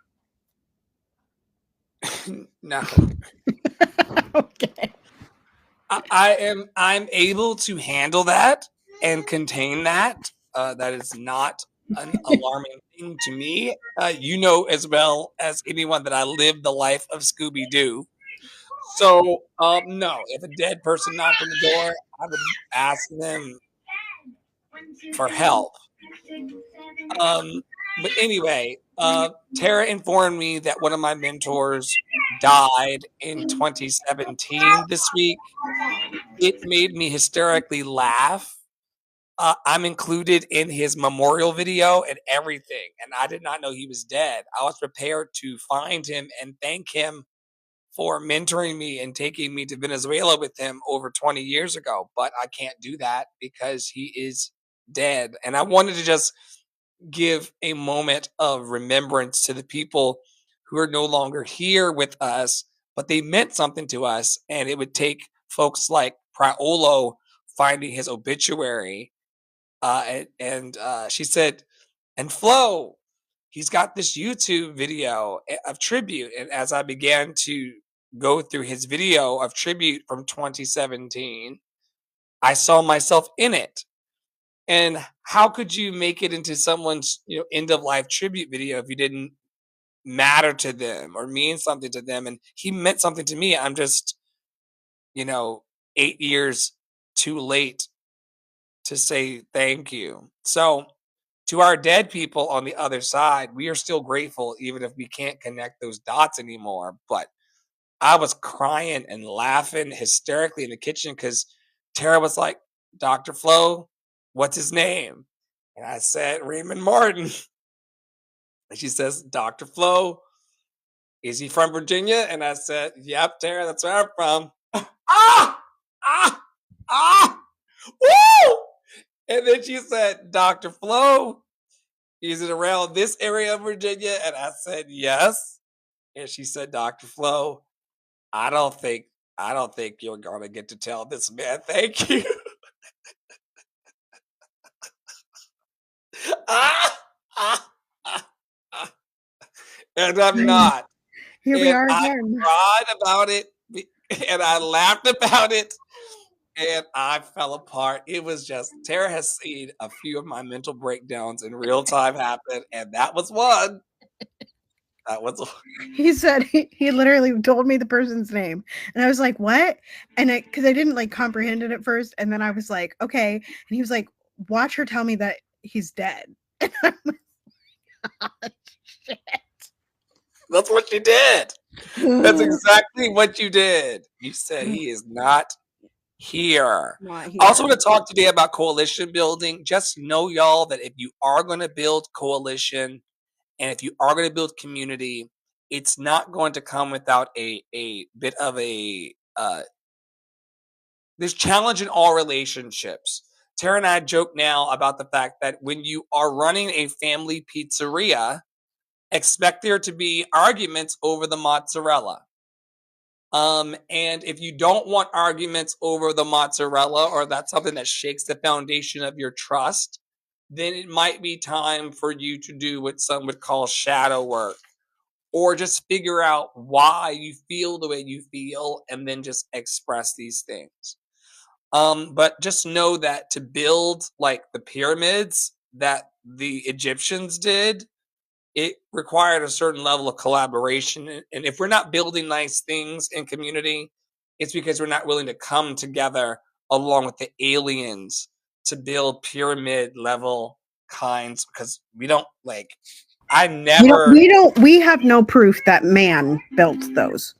No. Okay. I'm able to handle that and contain that. That is not an alarming thing to me. You know as well as anyone that I live the life of Scooby Doo. So, no, if a dead person knocked on the door, I would ask them for help. But anyway, Tara informed me that one of my mentors died in 2017 this week. It made me hysterically laugh. I'm included in his memorial video and everything, and I did not know he was dead. I was prepared to find him and thank him for mentoring me and taking me to Venezuela with him over 20 years ago, but I can't do that because he is dead. And I wanted to just give a moment of remembrance to the people who are no longer here with us, but they meant something to us. And it would take folks like Praolo finding his obituary. She said, and Flo, he's got this YouTube video of tribute. And as I began to go through his video of tribute from 2017, I saw myself in it. And how could you make it into someone's, end of life tribute video if you didn't matter to them or mean something to them? And he meant something to me. I'm just, 8 years too late to say thank you. So to our dead people on the other side, we are still grateful, even if we can't connect those dots anymore. But I was crying and laughing hysterically in the kitchen because Tara was like, Dr. Flo, what's his name? And I said, Raymond Martin. And she says, Dr. Flo, is he from Virginia? And I said, yep, Tara, that's where I'm from. Ah! Ah! Ah! Woo! And then she said, Dr. Flo, is it around this area of Virginia? And I said, yes. And she said, Dr. Flo, I don't think you're gonna get to tell this man thank you. Ah, ah, ah, ah. And I'm not. Here we And are I again. cried about it and I laughed about it and I fell apart. It was just Tara has seen a few of my mental breakdowns in real time happen, and that was one. That was He said he literally told me the person's name, and I was like, "What?" And because I didn't like comprehend it at first, and then I was like, "Okay," and he was like, "Watch her tell me that he's dead." And I'm like, oh, shit. That's what you did. That's exactly what you did. You said he is not here. Not I here. also want to talk today about coalition building. Just know, y'all, that if you are going to build coalition and if you are going to build community, it's not going to come without a bit of a there's challenge in all relationships. Tara and I joke now about the fact that when you are running a family pizzeria, expect there to be arguments over the mozzarella. And if you don't want arguments over the mozzarella, or that's something that shakes the foundation of your trust, then it might be time for you to do what some would call shadow work, or just figure out why you feel the way you feel and then just express these things. But just know that to build like the pyramids that the Egyptians did, it required a certain level of collaboration. And if we're not building nice things in community, it's because we're not willing to come together along with the aliens to build pyramid level kinds, because we don't like, I never. We have no proof that man built those.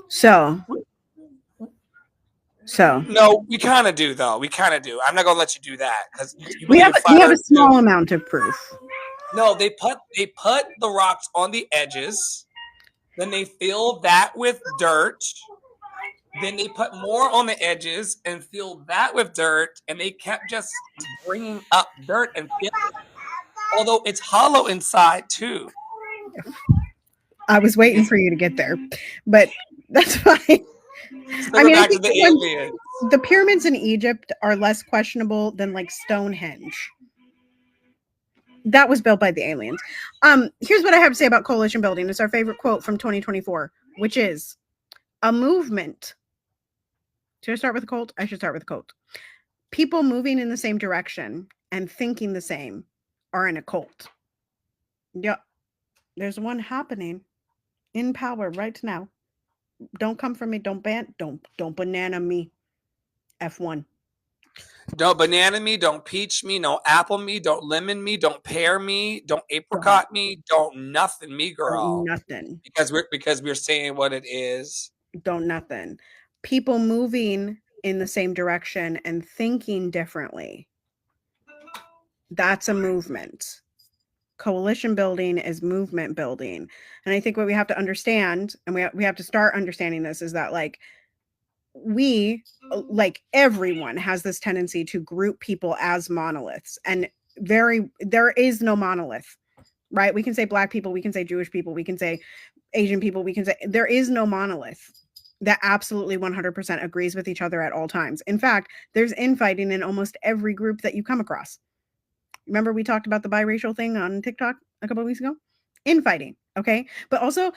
So No, we kind of do though. We kind of do. I'm not gonna let you do that because we have a small amount of proof. No, they put the rocks on the edges, then they fill that with dirt, then they put more on the edges and fill that with dirt, and they kept just bringing up dirt and filling it. Although it's hollow inside too. I was waiting for you to get there, but that's fine. I mean, back to the aliens. The pyramids in Egypt are less questionable than like Stonehenge. That was built by the aliens. Here's what I have to say about coalition building. It's our favorite quote from 2024, which is a movement. Should I start with a quote? I should start with a quote. People moving in the same direction and thinking the same are in a cult. Yeah, there's one happening in power right now. Don't come for me. Don't banana me. F1. Don't banana me, don't peach me, no apple me, don't lemon me, don't pear me, don't apricot me, don't nothing me, girl. Nothing. Because we're saying what it is. Don't nothing. People moving in the same direction and thinking differently. That's a movement. Coalition building is movement building. And I think what we have to understand, and we have to start understanding this, is that like everyone has this tendency to group people as monoliths, and there is no monolith, right? We can say Black people, we can say Jewish people, we can say Asian people, we can say there is no monolith that absolutely 100% agrees with each other at all times. In fact, there's infighting in almost every group that you come across. Remember we talked about the biracial thing on TikTok a couple of weeks ago? Infighting. Okay. But also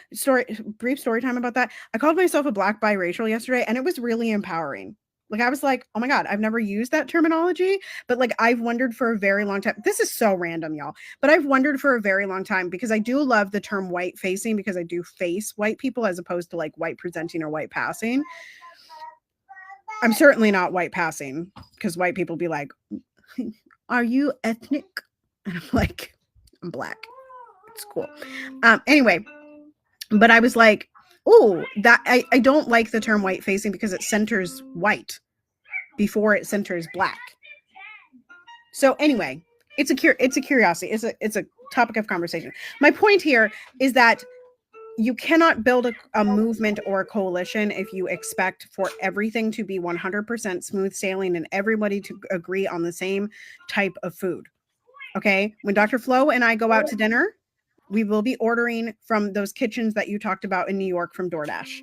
brief story time about that. I called myself a Black biracial yesterday, and it was really empowering. Like, I was like, oh my God, I've never used that terminology, but like, I've wondered for a very long time. This is so random, y'all, but I've wondered for a very long time, because I do love the term white facing, because I do face white people as opposed to like white presenting or white passing. I'm certainly not white passing, because white people be like, are you ethnic? And I'm like, I'm Black. It's cool. Anyway, but I was like, oh, that I don't like the term white facing, because it centers white before it centers Black. So anyway, it's a curiosity. It's a topic of conversation. My point here is that you cannot build a movement or a coalition if you expect for everything to be 100% smooth sailing and everybody to agree on the same type of food. Okay. When Dr. Flo and I go out to dinner, we will be ordering from those kitchens that you talked about in New York from DoorDash,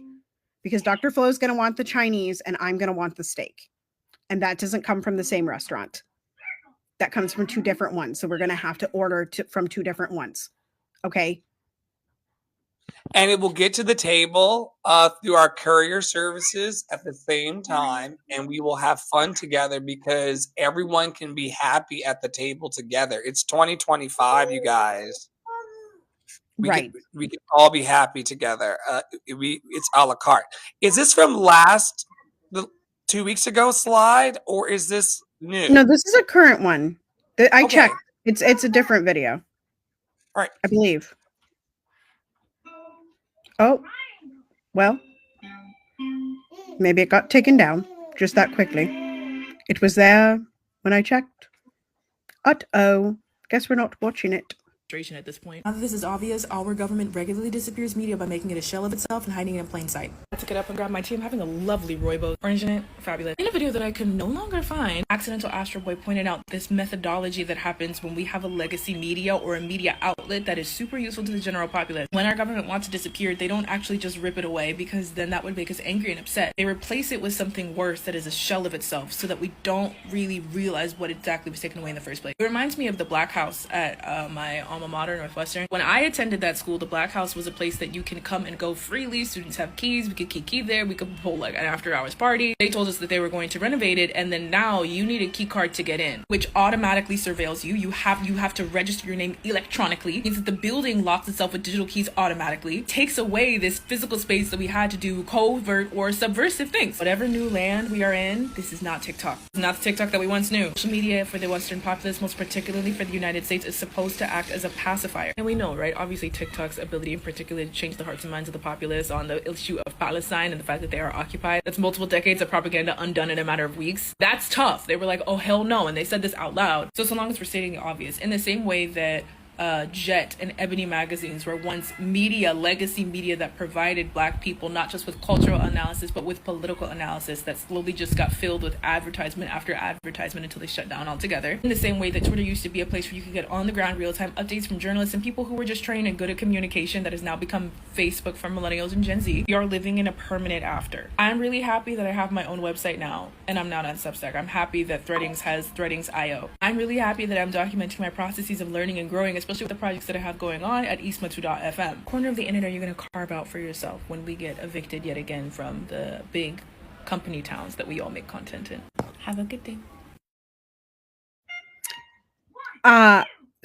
because Dr. Flo is going to want the Chinese and I'm going to want the steak. And that doesn't come from the same restaurant. That comes from two different ones. So we're going to have to order from two different ones. Okay. And it will get to the table through our courier services at the same time. And we will have fun together, because everyone can be happy at the table together. It's 2025, you guys. We can all be happy together. It's a la carte. Is this from the 2 weeks ago slide, or is this new? No, this is a current one. I checked. It's a different video. All right. I believe. Oh, well, maybe it got taken down just that quickly. It was there when I checked. Uh-oh. Guess we're not watching it. At this point. Now that this is obvious, our government regularly disappears media by making it a shell of itself and hiding it in plain sight. I took it up and grabbed my tea. I'm having a lovely rooibos. Orange in it. Fabulous. In a video that I can no longer find, Accidental Astro Boy pointed out this methodology that happens when we have a legacy media or a media outlet that is super useful to the general populace. When our government wants to disappear, they don't actually just rip it away, because then that would make us angry and upset. They replace it with something worse that is a shell of itself, so that we don't really realize what exactly was taken away in the first place. It reminds me of the Black House at my alma mater, Northwestern. When I attended that school, the Black House was a place that you can come and go freely. Students have keys. We could key there. We could pull like an after hours party. They told us that they were going to renovate it, and then now you need a key card to get in, which automatically surveils you. You have to register your name electronically. It means that the building locks itself with digital keys automatically. It takes away this physical space that we had to do covert or subversive things. Whatever new land we are in, this is not TikTok. It's not the TikTok that we once knew. Social media for the Western populace, most particularly for the United States, is supposed to act as a pacifier. And we know, right? Obviously, TikTok's ability in particular to change the hearts and minds of the populace on the issue of Palestine and the fact that they are occupied. That's multiple decades of propaganda undone in a matter of weeks. That's tough. They were like, oh, hell no. And they said this out loud. So long as we're stating the obvious, in the same way that Jet and Ebony magazines were once media, legacy media that provided Black people not just with cultural analysis, but with political analysis that slowly just got filled with advertisement after advertisement until they shut down altogether. In the same way that Twitter used to be a place where you could get on-the-ground real-time updates from journalists and people who were just trained and good at communication, that has now become Facebook for millennials and Gen Z. We are living in a permanent after. I'm really happy that I have my own website now, and I'm not on Substack. I'm happy that Threadings has Threadings.io. I'm really happy that I'm documenting my processes of learning and growing, especially with the projects that I have going on at Isma2.fm. Corner of the internet you're going to carve out for yourself when we get evicted yet again from the big company towns that we all make content in. Have a good day.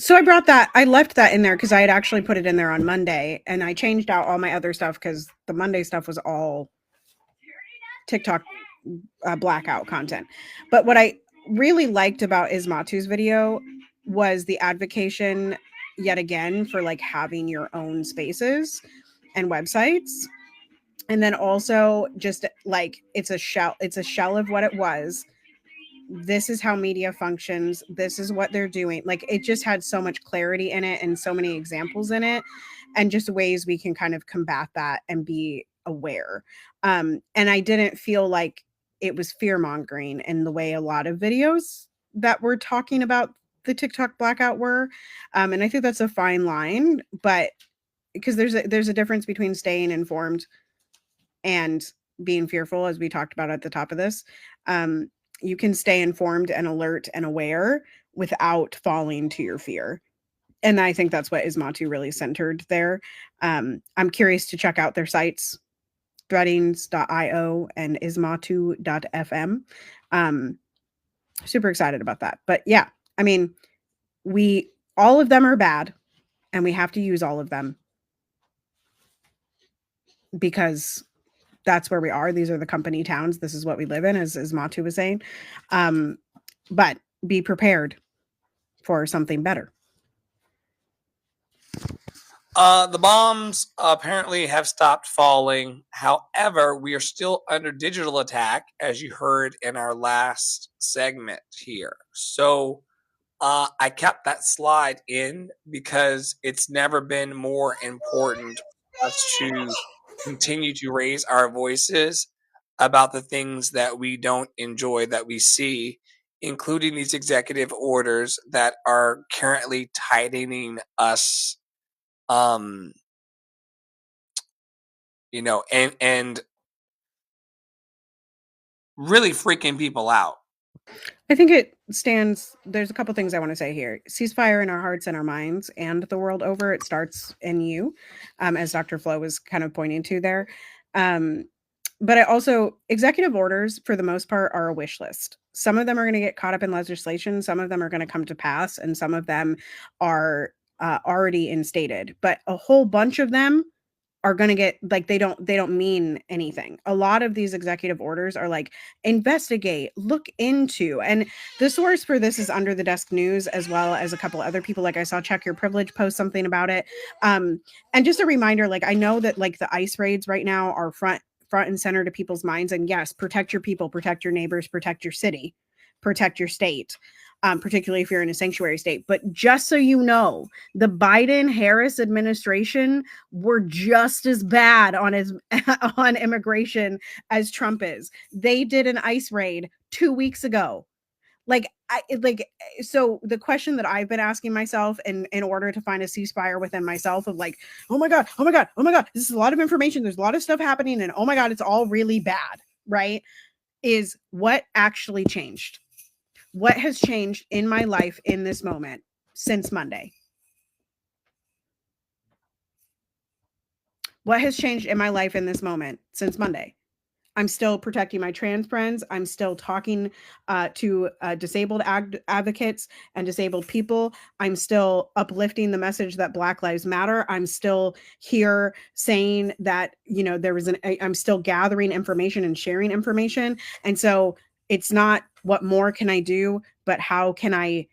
So I left that in there because I had actually put it in there on Monday, and I changed out all my other stuff because the Monday stuff was all TikTok blackout content. But what I really liked about Ismatu's video was the advocation yet again for like having your own spaces and websites. And then also just like it's a shell of what it was. This is how media functions. This is what they're doing. Like it just had so much clarity in it and so many examples in it, and just ways we can kind of combat that and be aware. And I didn't feel like it was fear mongering in the way a lot of videos that were talking about the TikTok blackout were. And I think that's a fine line, but because there's a difference between staying informed and being fearful, as we talked about at the top of this. You can stay informed and alert and aware without falling to your fear. And I think that's what Ismatu really centered there. I'm curious to check out their sites, Threadings.io and Ismatu.fm. Super excited about that. But yeah, I mean, all of them are bad, and we have to use all of them because that's where we are. These are the company towns. This is what we live in, as Matu was saying. But be prepared for something better. The bombs apparently have stopped falling. However, we are still under digital attack, as you heard in our last segment here. So I kept that slide in because it's never been more important for us to continue to raise our voices about the things that we don't enjoy that we see, including these executive orders that are currently tightening us, and really freaking people out. I think there's a couple things I want to say here. Ceasefire in our hearts and our minds and the world over. It starts in you, as Dr. Flo was kind of pointing to there. But executive orders, for the most part, are a wish list. Some of them are going to get caught up in legislation. Some of them are going to come to pass, and some of them are already instated. But a whole bunch of them are going to get like they don't mean anything. A lot of these executive orders are like investigate, look into, and the source for this is Under the Desk News, as well as a couple other people. Like I saw Check Your Privilege post something about it. And just a reminder, like I know that like the ICE raids right now are front and center to people's minds, and yes, protect your people, protect your neighbors, protect your city, protect your state. Particularly if you're in a sanctuary state. But just so you know, the Biden-Harris administration were just as bad on immigration as Trump is. They did an ICE raid 2 weeks ago. So the question that I've been asking myself in order to find a ceasefire within myself of like, oh my God, this is a lot of information. There's a lot of stuff happening, and oh my God, it's all really bad, right? Is what actually changed? What has changed in my life in this moment since Monday? What has changed in my life in this moment since Monday? I'm still protecting my trans friends. I'm still talking to disabled advocates and disabled people. I'm still uplifting the message that Black Lives Matter. I'm still here saying that, I'm still gathering information and sharing information. And so it's not what more can I do, but how can I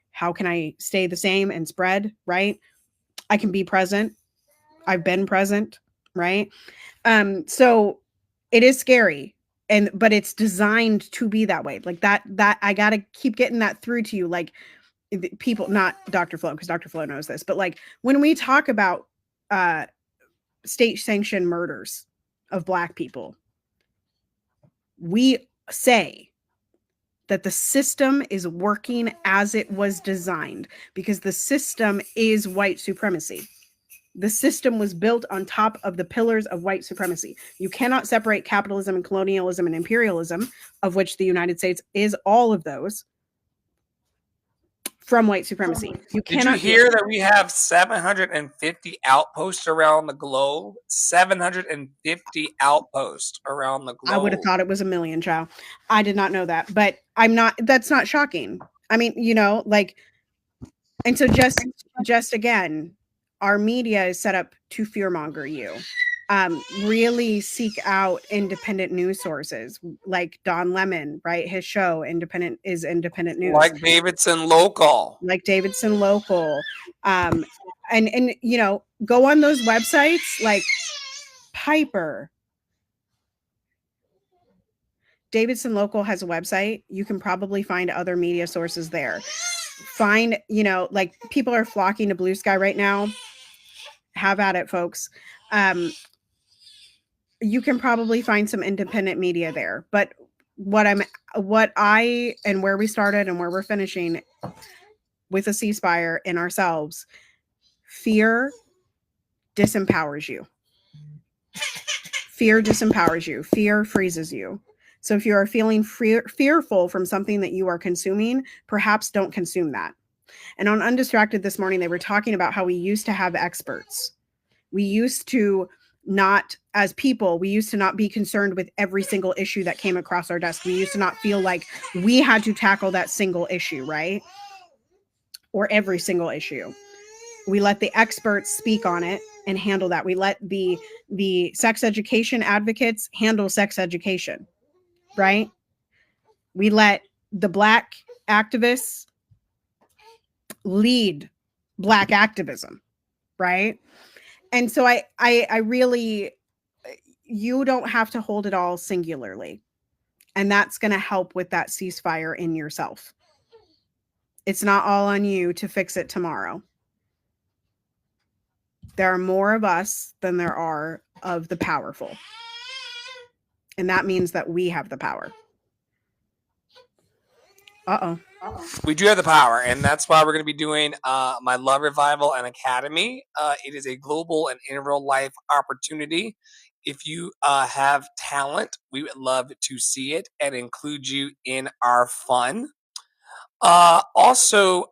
stay the same and spread, right? I can be present. I've been present, right? So it is scary, but it's designed to be that way. Like that I got to keep getting that through to you. Like people, not Dr. Flo, because Dr. Flo knows this, but like when we talk about state sanctioned murders of Black people, we say that the system is working as it was designed, because the system is white supremacy. The system was built on top of the pillars of white supremacy. You cannot separate capitalism and colonialism and imperialism, of which the United States is all of those, from white supremacy. You cannot. Did you hear that we have 750 outposts around the globe? 750 outposts around the globe. I would have thought it was a million, child. I did not know that, but that's not shocking. I mean, like, and so just again, our media is set up to fearmonger you. Really seek out independent news sources like Don Lemon, right? His show Independent News. Like Davidson Local. And go on those websites like Piper. Davidson Local has a website. You can probably find other media sources there. Find, like people are flocking to Blue Sky right now. Have at it, folks. You can probably find some independent media there. But where we started and where we're finishing with a ceasefire in ourselves, fear disempowers you. Fear disempowers you. Fear freezes you. So if you are feeling fearful from something that you are consuming, perhaps don't consume that. And on Undistracted this morning, they were talking about how we used to have experts. We used to not, as people, we used to not be concerned with every single issue that came across our desk. We used to not feel like we had to tackle that single issue, right? Or every single issue. We let the experts speak on it and handle that. We let the sex education advocates handle sex education, right? We let the Black activists lead Black activism, right? And so I really, you don't have to hold it all singularly. And that's going to help with that ceasefire in yourself. It's not all on you to fix it tomorrow. There are more of us than there are of the powerful. And that means that we have the power. We do have the power, and that's why we're going to be doing my Love Revival and Academy. It is a global and in real life opportunity. If you have talent, we would love to see it and include you in our fun. Also,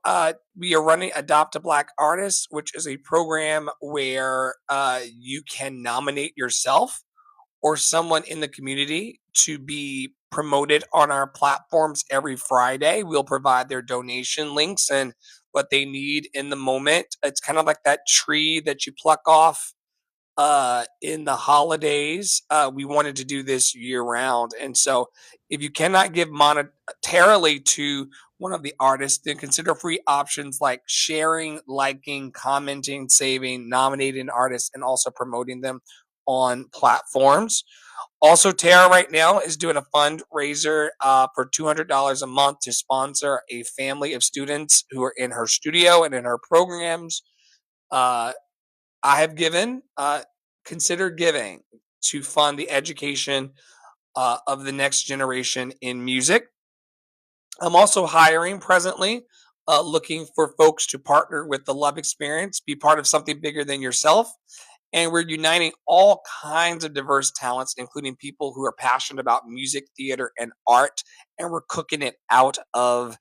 we are running Adopt a Black Artist, which is a program where you can nominate yourself or someone in the community to be promoted on our platforms every Friday. We'll provide their donation links and what they need in the moment. It's kind of like that tree that you pluck off in the holidays. We wanted to do this year round. And so if you cannot give monetarily to one of the artists, then consider free options like sharing, liking, commenting, saving, nominating artists, and also promoting them on platforms. Also, Tara right now is doing a fundraiser for $200 a month to sponsor a family of students who are in her studio and in her programs. I have given, considered giving to fund the education of the next generation in music. I'm also hiring presently, looking for folks to partner with the Love Experience, be part of something bigger than yourself. And we're uniting all kinds of diverse talents, including people who are passionate about music, theater, and art. And we're cooking it out of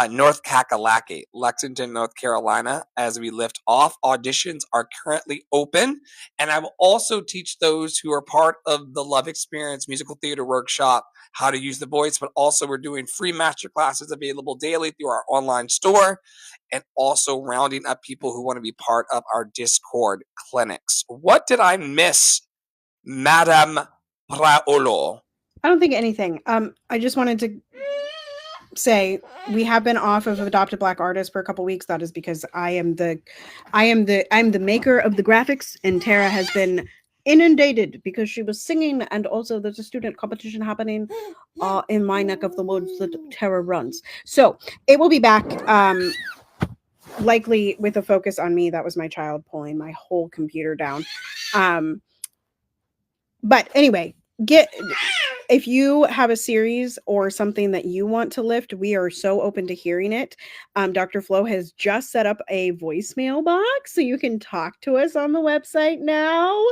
North Kakalaki, Lexington, North Carolina, as we lift off. Auditions are currently open. And I will also teach those who are part of the Love Experience Musical Theater Workshop how to use the voice, but also we're doing free masterclasses available daily through our online store, and also rounding up people who want to be part of our Discord clinics. What did I miss, Madame Praolo? I don't think anything. I just wanted to say we have been off of Adopt a Black Artist for a couple weeks. That is because I'm the maker of the graphics, and Tara has been inundated because she was singing, and also there's a student competition happening in my neck of the woods that Tara runs. So it will be back, likely with a focus on me. That was my child pulling my whole computer down. But anyway, if you have a series or something that you want to lift, we are so open to hearing it. Dr. Flo has just set up a voicemail box, so you can talk to us on the website now.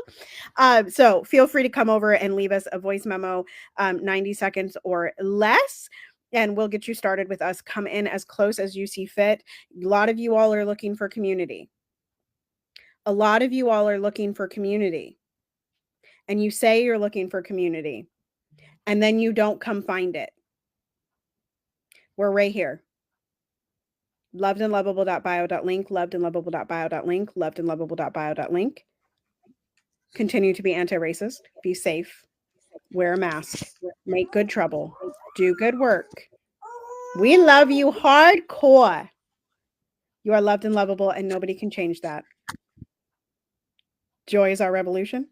So feel free to come over and leave us a voice memo, 90 seconds or less, and we'll get you started with us. Come in as close as you see fit. A lot of you all are looking for community. A lot of you all are looking for community. And you say you're looking for community, and then you don't come find it. We're right here. Lovedandlovable.bio.link, lovedandlovable.bio.link, lovedandlovable.bio.link. Continue to be anti-racist. Be safe. Wear a mask. Make good trouble. Do good work. We love you hardcore. You are loved and lovable, and nobody can change that. Joy is our revolution.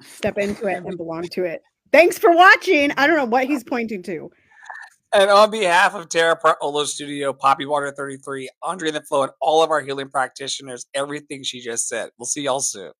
Step into it and belong to it. Thanks for watching. I don't know what he's pointing to. And on behalf of Tara Olo Studio, Poppy Water 33, Andre the Flow, and all of our healing practitioners, everything she just said. We'll see y'all soon.